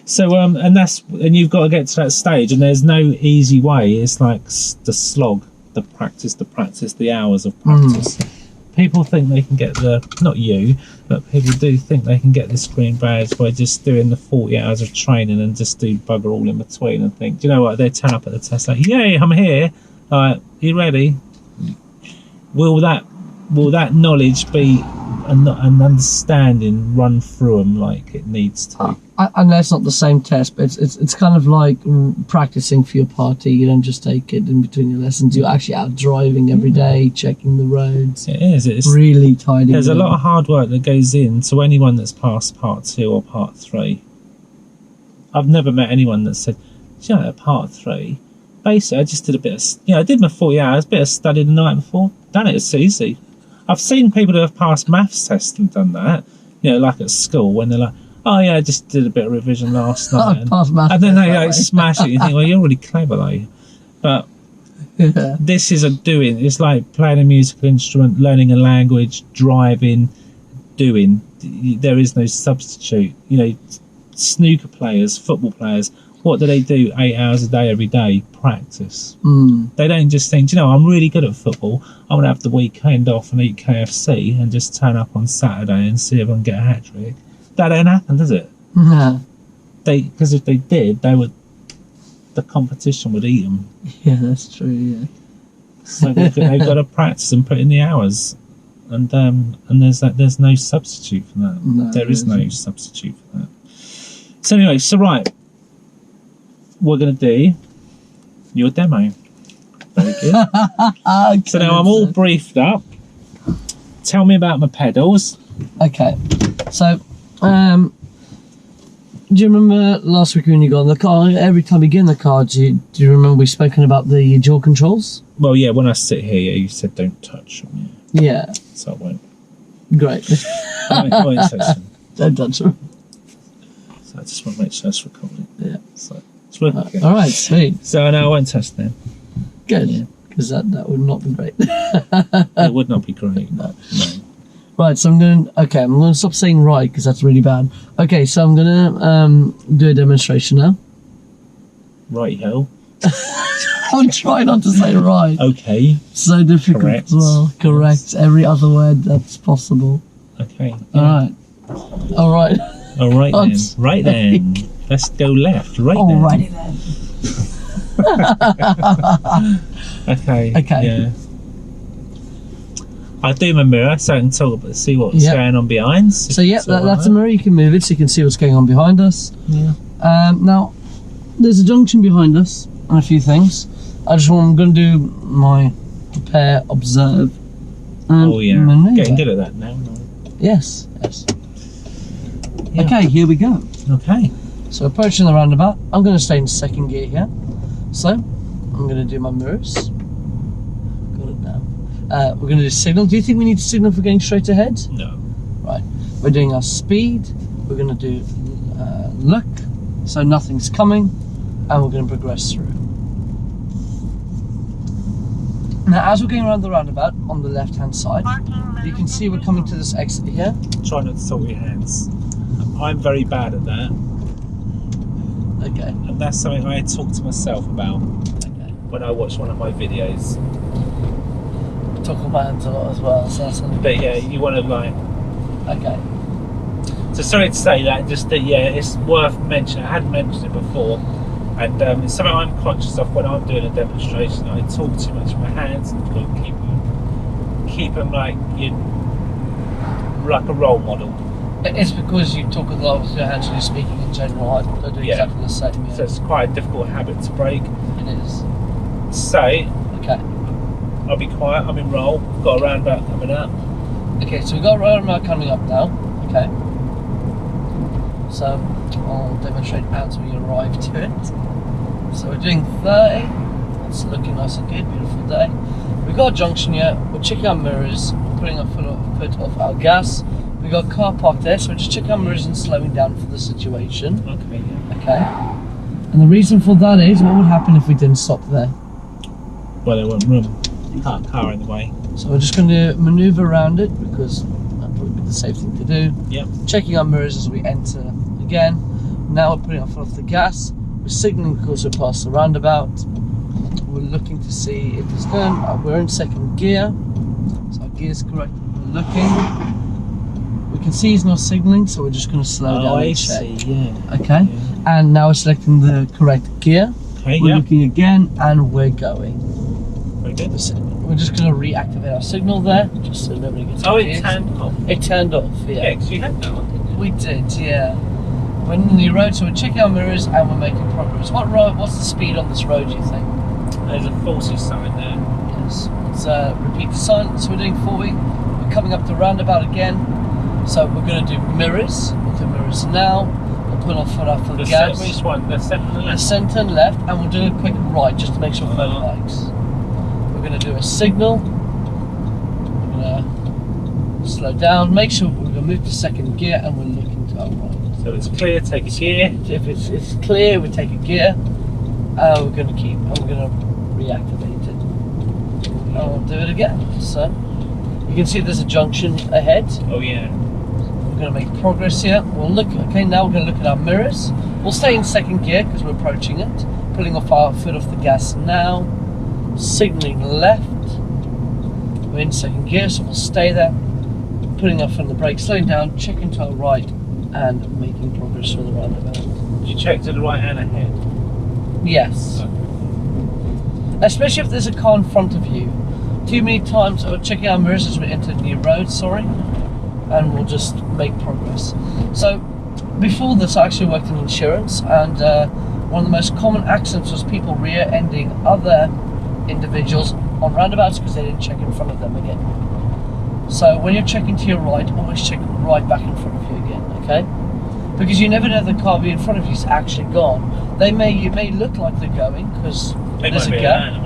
So, and you've got to get to that stage, and there's no easy way. It's like the slog, the practice, the hours of practice. People think they can get not you, but people do think they can get this green badge by just doing the 40 hours of training and just do bugger all in between and think, do you know what, they turn up at the test like, yay, I'm here. Like, you ready? Will that knowledge be an understanding run through them like it needs to? And that's not the same test, but it's kind of like practicing for your party. You don't just take it in between your lessons. You're actually out driving every day, checking the roads. It is. It's really tidy. There's a lot of hard work that goes into anyone that's passed part 2 or part 3. I've never met anyone that said, you know, part 3, basically I just did a bit of, I did my 40 hours, bit of study the night before, done it, it's easy. I've seen people who have passed maths tests and done that, like at school, when they're like, oh yeah, I just did a bit of revision last night. And then they like smash it. You think, well, you're really clever, though. But this is doing. It's like playing a musical instrument, learning a language, driving, doing. There is no substitute. Snooker players, football players, what do? 8 hours a day, every day, practice. They don't just think, I'm really good at football, I'm going to have the weekend off and eat KFC and just turn up on Saturday and see if I can get a hat-trick. That don't happen, does it? No. Because if they did, the competition would eat them. Yeah, that's true, yeah. So they've got to practice and put in the hours. And there's no substitute for that. No, there is no substitute for that. So anyway, right. We're going to do your demo. Very good. Okay, so now I'm all briefed up. Tell me about my pedals. Okay. So, do you remember last week when you got in the car, every time you get in the car, do you remember we've spoken about the dual controls? Well, yeah, when I sit here, you said don't touch them. Yeah. So I won't. Great. I won't touch them. Don't touch them. So I just want to make sure it's recording. Yeah. So it's working. All right, sweet. So no, I won't touch them. Good. Because that would not be great. It would not be great. No. Right, so I'm going to stop saying right because that's really bad. Okay, so I'm going to do a demonstration now. Right, ho. I'm trying not to say right. Okay. So difficult Correct. as well. Correct. Yes. Every other word that's possible. Okay. Yeah. All right. All right then. Right then. Let's go left. Right then. Alrighty then. Okay. Okay. Yeah. I'll do my mirror so I can see what's going on behind. So that's a mirror. You can move it so you can see what's going on behind us. Yeah. Now, there's a junction behind us and a few things. I'm going to do my prepare, observe. Oh yeah. Maneuver. Getting good at that now. Yes. Yeah. Okay, here we go. Okay. So approaching the roundabout, I'm going to stay in second gear here. So I'm going to do my mirrors. Got it now. We're going to do signal. Do you think we need to signal for going straight ahead? No. Right. We're doing our speed. We're going to do look, so nothing's coming, and we're going to progress through. Now, as we're going around the roundabout on the left-hand side, you can see we're coming to this exit here. Try not to talk with your hands. I'm very bad at that. Okay. And that's something I talk to myself about when I watch one of my videos. Talk about hands a lot as well, so that's But yeah, you want to like... Okay. So sorry to say that, just that, yeah, it's worth mentioning. I hadn't mentioned it before. And it's something I'm conscious of when I'm doing a demonstration. I talk too much with my hands and got to keep them like a role model. It's because you talk a lot with your hands when you're speaking in general. I do exactly the same. Yeah. So it's quite a difficult habit to break. It is. So, okay. I'll be quiet, I'm in roll. We've got a roundabout coming up. Okay, so we've got a roundabout coming up now. Okay. So, I'll demonstrate as we arrive to it. So we're doing 30. It's looking nice and good, beautiful day. We've got a junction here. We're checking our mirrors, putting our foot off our gas. We've got a car parked there, so we're just checking our mirrors and slowing down for the situation. Okay, yeah. Okay. And the reason for that is, what would happen if we didn't stop there? Well, there wasn't room. Car in the way. So we're just going to manoeuvre around it because that would be the safe thing to do. Yep. Checking our mirrors as we enter again. Now we're putting our foot off the gas. We're signalling because we're past the roundabout. We're looking to see if it's going. We're in second gear, so our gear's correct. We're looking. We can see he's not signalling, so we're just going to slow down and check. Yeah. Okay. Yeah. And now we're selecting the correct gear. Okay, We're looking again, and we're going. Very good. We're just going to reactivate our signal there, just so nobody gets confused. It turned off. It turned off, yeah. Yeah, because you had that one, didn't you? We did, yeah. We're in the road, so we're checking our mirrors and we're making progress. What's the speed on this road, do you think? There's a 40 sign there. Yes. Let's repeat the sign. So we're doing 40. We're coming up to roundabout again. So we're going to do mirrors. We'll do mirrors now. We'll put our foot up for the gas. Which one? The centre and The left? centre and left, and we'll do a quick right just to make sure no bikes. We're going to do a signal. We're going to slow down. Make sure we're going to move to second gear, and we're looking to our right. So it's clear, take a gear. If it's clear, we take a gear. We're going to keep, and we're going to reactivate it. And we'll do it again. So you can see there's a junction ahead. Oh yeah. We're going to make progress here. We'll look. Okay, now we're going to look at our mirrors. We'll stay in second gear because we're approaching it. Pulling off our foot off the gas now. Signaling left. We're in second gear, so we'll stay there. Putting our foot on the brake, slowing down, checking to our right, and making progress through the roundabout. You check to the right and ahead. Yes. Okay. Especially if there's a car in front of you. Too many times we're checking our mirrors as we enter a new road, and we'll just make progress. So before this I actually worked in insurance, and one of the most common accidents was people rear-ending other individuals on roundabouts because they didn't check in front of them again. So when you're checking to your right, always check right back in front of you again, okay? Because you never know if the car in front of you is actually gone. You may look like they're going because there's a gap.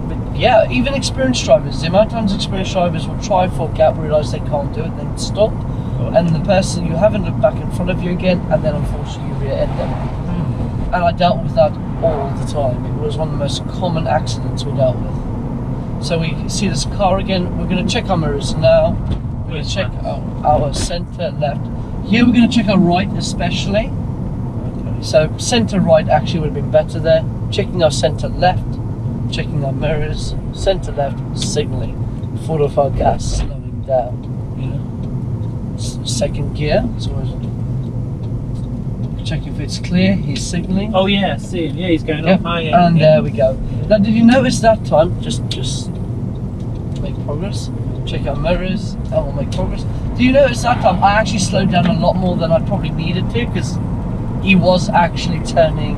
But yeah, even experienced drivers, the amount of times experienced drivers will try for a gap, realise they can't do it, then stop, and the person you haven't looked back in front of you again, and then unfortunately you rear-end them. And I dealt with that all the time. It was one of the most common accidents we dealt with. So we see this car again. We're going to check our mirrors now. We're going to check our centre left. Here we're going to check our right especially. Okay. So centre right actually would have been better there. Checking our centre left. Checking our mirrors. Centre left. Signalling. Foot off our gas. Slowing down. Yeah. Second gear. So we're checking if it's clear. He's signalling. Oh yeah, see him. Yeah, he's going Yep. off. Oh, yeah. And there we go. Now, did you notice that time? Just make progress. Check our mirrors, and we'll make progress. Do you notice that time I actually slowed down a lot more than I probably needed to because he was actually turning.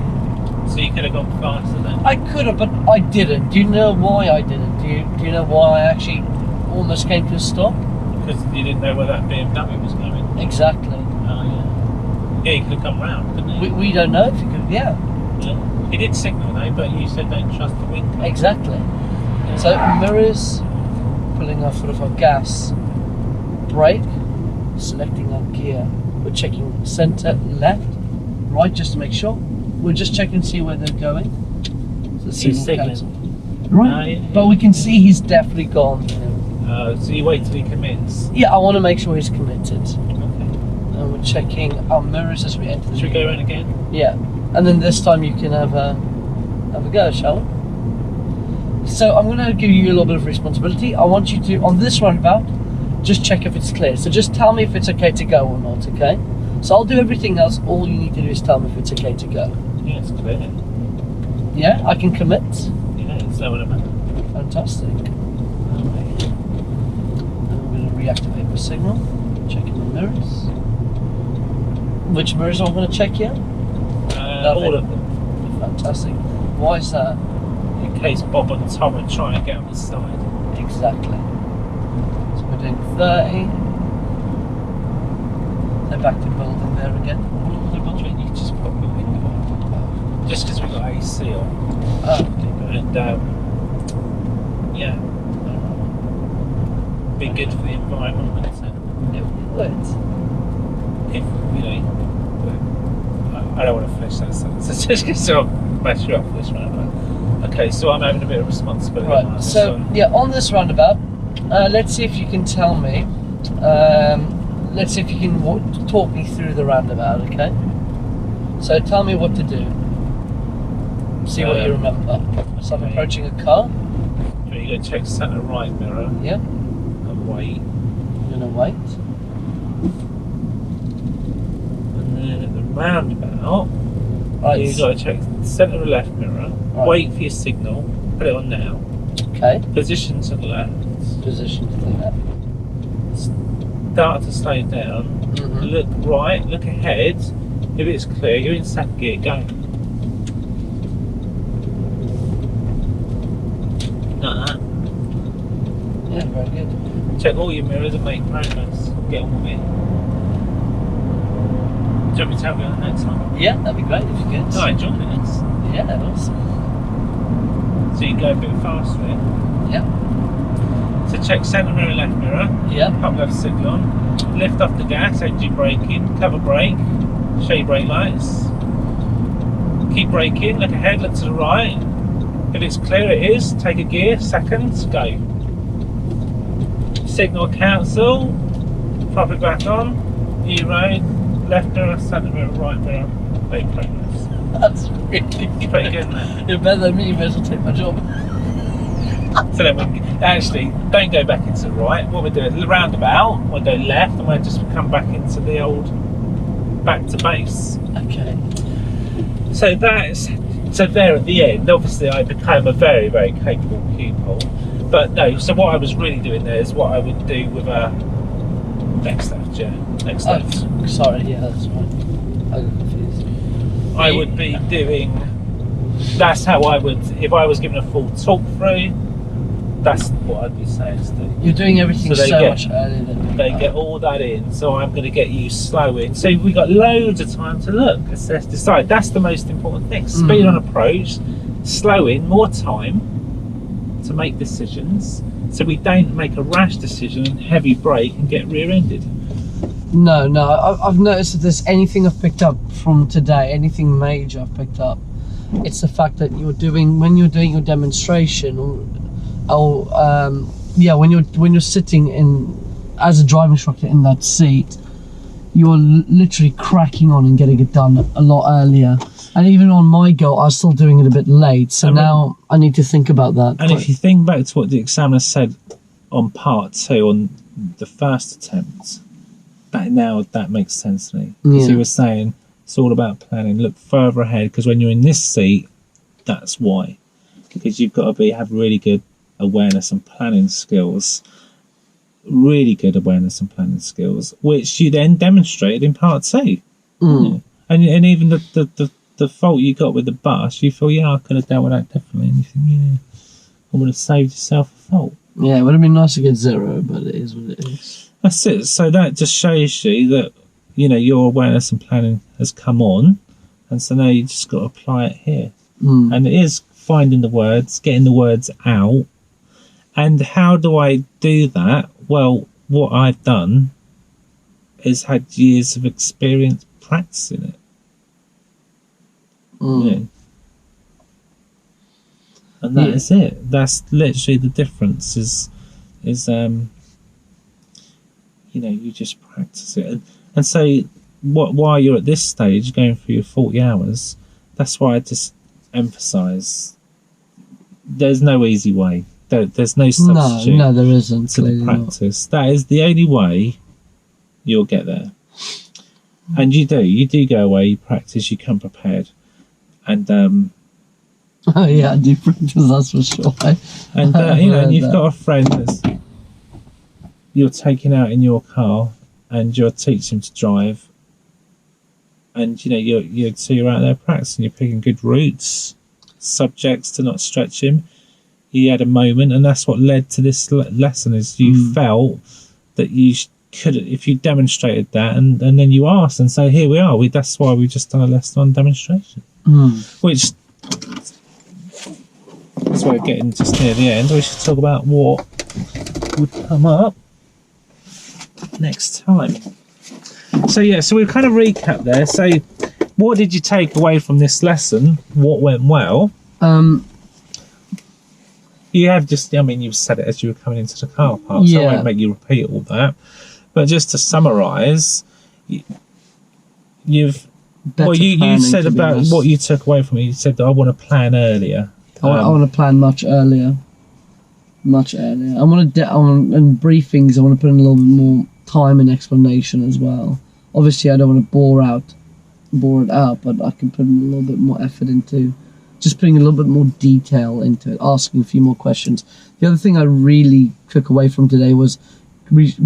So you could have gone faster then. I could have, but I didn't. Do you know why I didn't? Do you know why I actually almost came to a stop? Because you didn't know where that BMW was going. Exactly. Oh yeah. Yeah, he could have come round, couldn't he? We don't know if he could. Yeah. Yeah. He did signal though, but you said don't trust the wind. Exactly. So mirrors, pulling our foot off our gas, brake, selecting our gear. We're checking centre, left, right, just to make sure. We're just checking to see where they're going. So the He's signal signalling. cancelled. Right. Yeah. But we can see he's definitely gone. So you wait till he commits. Yeah, I want to make sure he's committed. Okay. And we're checking our mirrors as we enter the Should we go around again? Yeah. And then this time you can have a go, shall we? So I'm going to give you a little bit of responsibility. I want you to, on this roundabout, just check if it's clear. So just tell me if it's okay to go or not, okay? So I'll do everything else. All you need to do is tell me if it's okay to go. Yeah, it's clear. Yeah, I can commit. Yeah, it's lower than that. Fantastic. Okay. Then I'm going to reactivate my signal. Checking the mirrors. Which mirrors am I going to check here? All of them. Fantastic. Why is that? In case Bob and Tom are trying to get on the side. Exactly. So we're doing 30. They're back to building there again. You just put the window on. Just because we've got AC on. Oh, And yeah. Be good for the environment, wouldn't it? it would. If, you know, I don't want to finish that sentence. It's just going to mess you up for this roundabout. Okay, so I'm having a bit of responsibility. Right, so yeah, on this roundabout, let's see if you can tell me, let's see if you can talk me through the roundabout, okay? So tell me what to do. See what you remember. So I'm approaching a car. So you go check centre right mirror. Yeah. And wait. I'm going to wait. And then at the roundabout, Right. you've got to check centre left mirror. Right. Wait for your signal. Put it on now. Okay. Position to the left. Position to the left. Start to slow down. Mm-hmm. Look right. Look ahead. If it's clear, you're in second gear. Go. Like that. Yeah, very good. Check all your mirrors and make progress. Get on with it. Do you want me to help you on the next one? Yeah, that'd be great if you could. No, I enjoyed this. Yeah, awesome. So you can go a bit faster. Yeah. So check centre mirror, left mirror. Yeah. Pump left signal on. Lift off the gas, engine braking. Cover brake. Show your brake lights. Keep braking. Look ahead. Look to the right. If it's clear, it is. Take a gear. Seconds. Go. Signal cancel. Prop it back on. New road. Left mirror, centre mirror, right mirror. Make progress. That's really Pretty good. good, isn't it? You're better than me, you may as well take my job. So then we actually don't go back into the right. What we're doing, the roundabout, we'll go left and we'll just come back into the old back to base. Okay. So there at the end, obviously I became a very, very capable pupil. But no, so what I was really doing there is what I would do with a next left, yeah. Next left. Oh, sorry, yeah, that's right. I got confused. I would be doing, that's how I would, if I was given a full talk through, that's what I'd be saying to do. You're doing everything So so, they much earlier than me. They get all that in, so I'm going to get you slowing. So we've got loads of time to look, assess, decide. That's the most important thing. Speed on approach, slowing, more time to make decisions, so we don't make a rash decision and heavy brake and get rear-ended. No, I've noticed if there's anything I've picked up from today, anything major I've picked up, it's the fact that when you're doing your demonstration, when you're sitting in as a driving instructor in that seat, you're literally cracking on and getting it done a lot earlier. And even on my go, I was still doing it a bit late. So now I need to think about that. And if you think back to what the examiner said on part 2, on the first attempt, that makes sense to me. Because he was saying it's all about planning. Look further ahead, because when you're in this seat, that's why. Because you've got to have really good awareness and planning skills. Really good awareness and planning skills, which you then demonstrated in part 2. And even the fault you got with the bus, you feel, I could have dealt with that differently. And you think, I would have saved yourself a fault. Yeah, it would have been nice to get 0, but it is what it is. That's it. So that just shows you that, your awareness and planning has come on. And so now you just got to apply it here. And it is finding the words, getting the words out. And how do I do that? Well, what I've done is had years of experience practicing it. And that is it. That's literally the difference. Is you just practice it. And so while you're at this stage, going through your 40 hours, that's why I just emphasise there's no easy way. There's no substitute. No, there isn't. To the practice. That is the only way you'll get there. And you do go away, you practice, you come prepared. And Oh yeah, I do practice, that's for sure. And and you've got a friend that's you're taking out in your car, and you're teaching him to drive, and so you're out there practicing, you're picking good routes, subjects to not stretch him. He had a moment, and that's what led to this lesson. Is you felt that you could, if you demonstrated that, and then you asked, and so here we are. That's why we've just done a lesson on demonstration, which is we're getting just near the end. We should talk about what would come up next time. So we've kind of recapped there. So what did you take away from this lesson? What went well? You have just, you've said it as you were coming into the car park, so I won't make you repeat all that. But just to summarise, you said about what you took away from it. You said that I want to plan earlier. I want to plan much earlier. Much earlier. I want to, and briefings, I want to put in a little bit more time and explanation as well. Obviously, I don't want to bore it out, but I can put in a little bit more effort into just putting a little bit more detail into it, asking a few more questions. The other thing I really took away from today was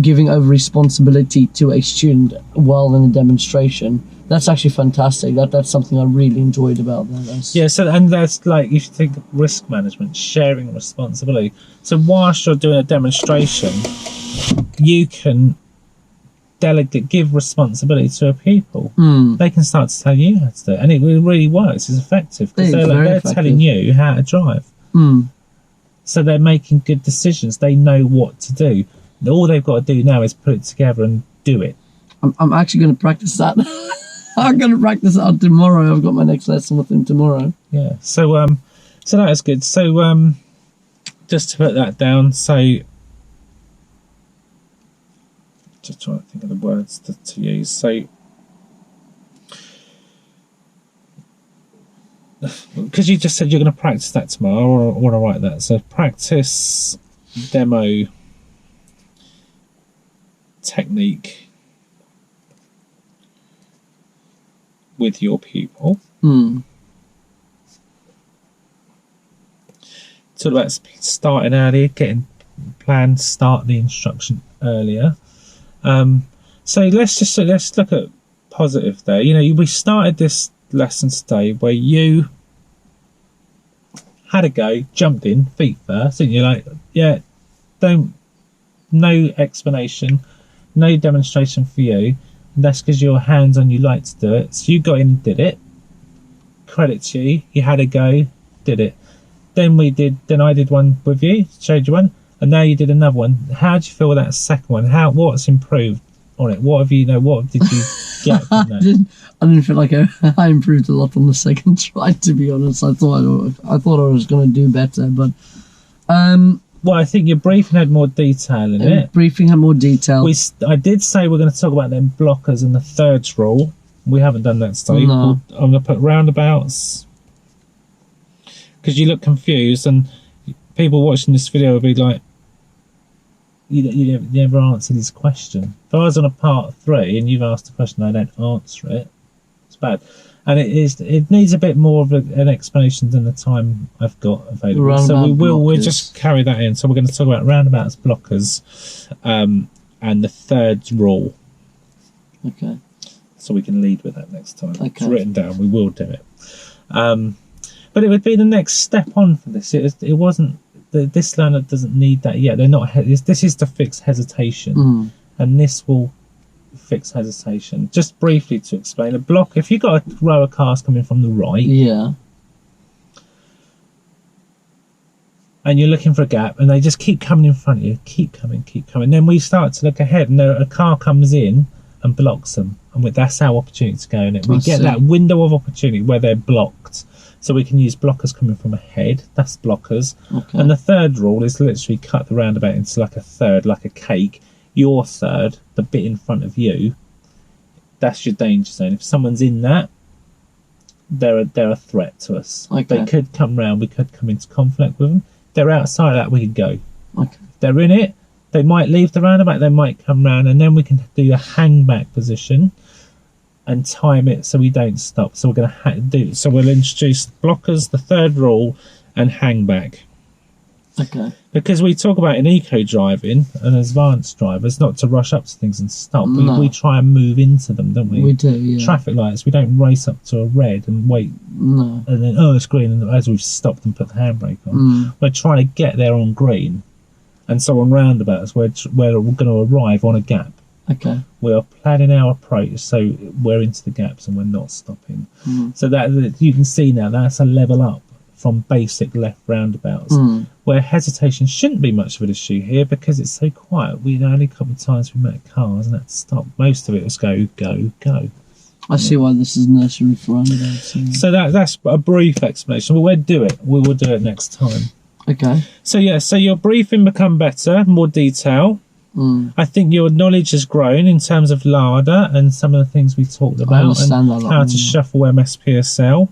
giving over responsibility to a student while in a demonstration. That's actually fantastic. That's something I really enjoyed about that. And that's like, you should think of risk management, sharing responsibility. So whilst you're doing a demonstration, you can give responsibility to a pupil. They can start to tell you how to do it, and it really works. It's effective because they're telling you how to drive. So they're making good decisions. They know what to do. All they've got to do now is put it together and do it. I'm actually going to practice that. I'm going to practice that tomorrow. I've got my next lesson with him tomorrow. Yeah. So that is good. So just to put that down. So just trying to think of the words to use. So because you just said you're going to practice that tomorrow, I want to write that. So practice demo technique with your pupil. It's all about starting earlier, getting planned, start the instruction earlier. So let's look at positive there. We started this lesson today where you had a go, jumped in feet first, and you're like, no explanation, no demonstration for you. That's because you're hands on, you like to do it. So you got in and did it. Credit to you. You had a go, did it. Then I did one with you, showed you one, and now you did another one. How do you feel with that second one? What's improved on it? What did you get from that? I didn't feel like I improved a lot on the second try, to be honest. I thought I was going to do better, but well, I think your briefing had more detail in it. Briefing had more detail. I did say we're going to talk about them blockers and the thirds rule. We haven't done that today. No. I'm going to put roundabouts because you look confused, and people watching this video will be like, you never answered his question. If I was on a part 3 and you've asked a question, I don't answer it, it's bad. And it needs a bit more of an explanation than the time I've got available. So we'll just carry that in. So we're going to talk about roundabouts, blockers, and the third rule. Okay. So we can lead with that next time. Okay. It's written down. We will do it. But it would be the next step on for this. It wasn't. This learner doesn't need that yet. They're not. This is to fix hesitation, and this will fix hesitation. Just briefly to explain, a block, if you've got a row of cars coming from the right, and you're looking for a gap, and they just keep coming in front of you, keep coming, then we start to look ahead, and a car comes in and blocks them, and that's our opportunity to go in it. We get that window of opportunity where they're blocked, so we can use blockers coming from ahead. That's blockers. And the third rule is literally cut the roundabout into like a third, like a cake. Your third, the bit in front of you, that's your danger zone. If someone's in that, they're a threat to us. They could come round, we could come into conflict with them. They're outside that, we could go. If they're in it, they might leave the roundabout, they might come round, and then we can do a hang back position and time it so we don't stop. So we're going to so we'll introduce blockers, the third rule, and hang back. Okay. Because we talk about in eco driving and advanced drivers not to rush up to things and stop. No. We try and move into them, don't we? We do, yeah. Traffic lights, we don't race up to a red and wait. No. And then, oh, it's green, and as we've stopped and put the handbrake on. We're trying to get there on green. And so on roundabouts, we're going to arrive on a gap. Okay. We are planning our approach so we're into the gaps and we're not stopping. So that you can see now that's a level up from basic left roundabouts, where hesitation shouldn't be much of an issue here because it's so quiet. We only a couple of times we met cars and had to stop. Most of it was go, go, go. I see why this is nursery for roundabouts. Yeah. So that's a brief explanation. But we'll do it. We will do it next time. Okay. So yeah, so your briefing become better, more detail. I think your knowledge has grown in terms of LADA and some of the things we talked about, understand and that a lot how more. to shuffle MSPSL.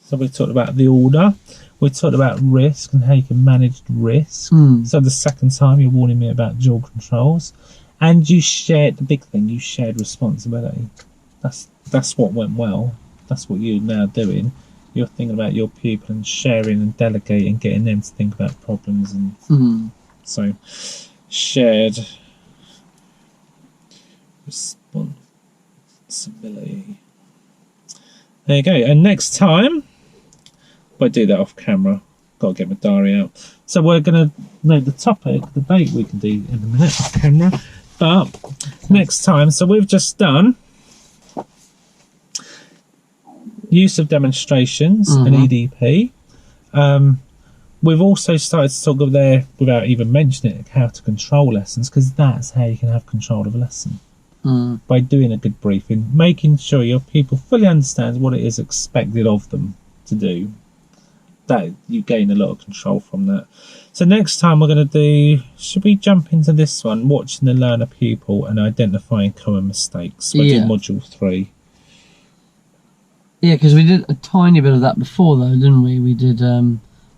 So we talked about the order. We talked about risk and how you can manage risk. So the second time you're warning me about dual controls, and you shared the big thing. You shared responsibility. That's what went well. That's what you're now doing. You're thinking about your people and sharing and delegating, getting them to think about problems, and so shared responsibility. There you go. And next time, we'll do that off camera. Got to get my diary out. So we're going to know the topic, the date we can do in a minute off camera. But next time, so we've just done use of demonstrations and EDP. We've also started to talk there, without even mentioning it, how to control lessons, because that's how you can have control of a lesson. By doing a good briefing, making sure your people fully understand what it is expected of them to do. That you gain a lot of control from that. So next time we're going to do, should we jump into this one, watching the learner pupil and identifying common mistakes? We'll do module 3. Yeah, because we did a tiny bit of that before, though, didn't we? We did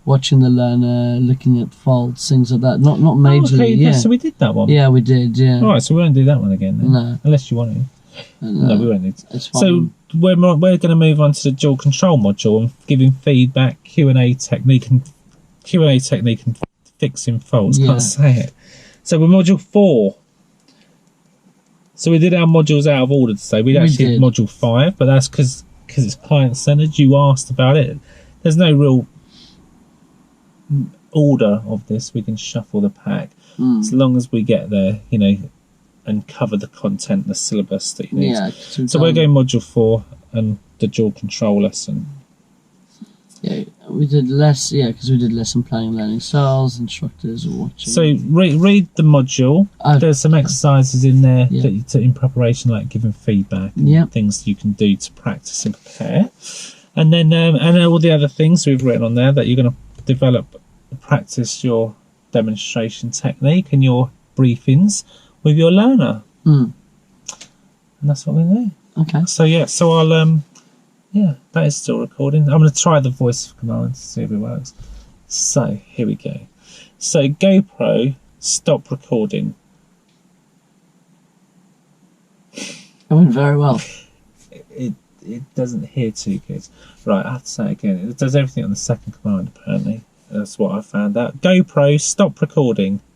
watching the learner, looking at faults, things like that. Not majorly. Okay, yeah. So we did that one. Yeah, we did. Yeah. All right, so we won't do that one again then. No. Unless you want to. No, we won't need to. It's fine. So we're going to move on to the dual control module and giving feedback, Q&A technique and fixing faults. Yeah. Can't say it. So we're module 4. So we did our modules out of order today. We actually did module 5, but that's because it's client-centered. You asked about it. There's no real order of this. We can shuffle the pack as long as we get there, you know, and cover the content, the syllabus that you need. Yeah. So we're going module 4 and the dual control lesson. Yeah, we did less. Yeah, because we did lesson planning, learning styles, instructors are watching. So read the module. There's some exercises in there that in preparation, like giving feedback and things you can do to practice and prepare. And then all the other things we've written on there that you're going to develop, practice your demonstration technique and your briefings with your learner. And that's what we do. Okay. So yeah, so I'll yeah, that is still recording. I'm going to try the voice command to see if it works. So here we go. So GoPro, stop recording. It went very well. It doesn't hear too good. Right, I have to say it again. It does everything on the second command apparently. That's what I found out. GoPro, stop recording.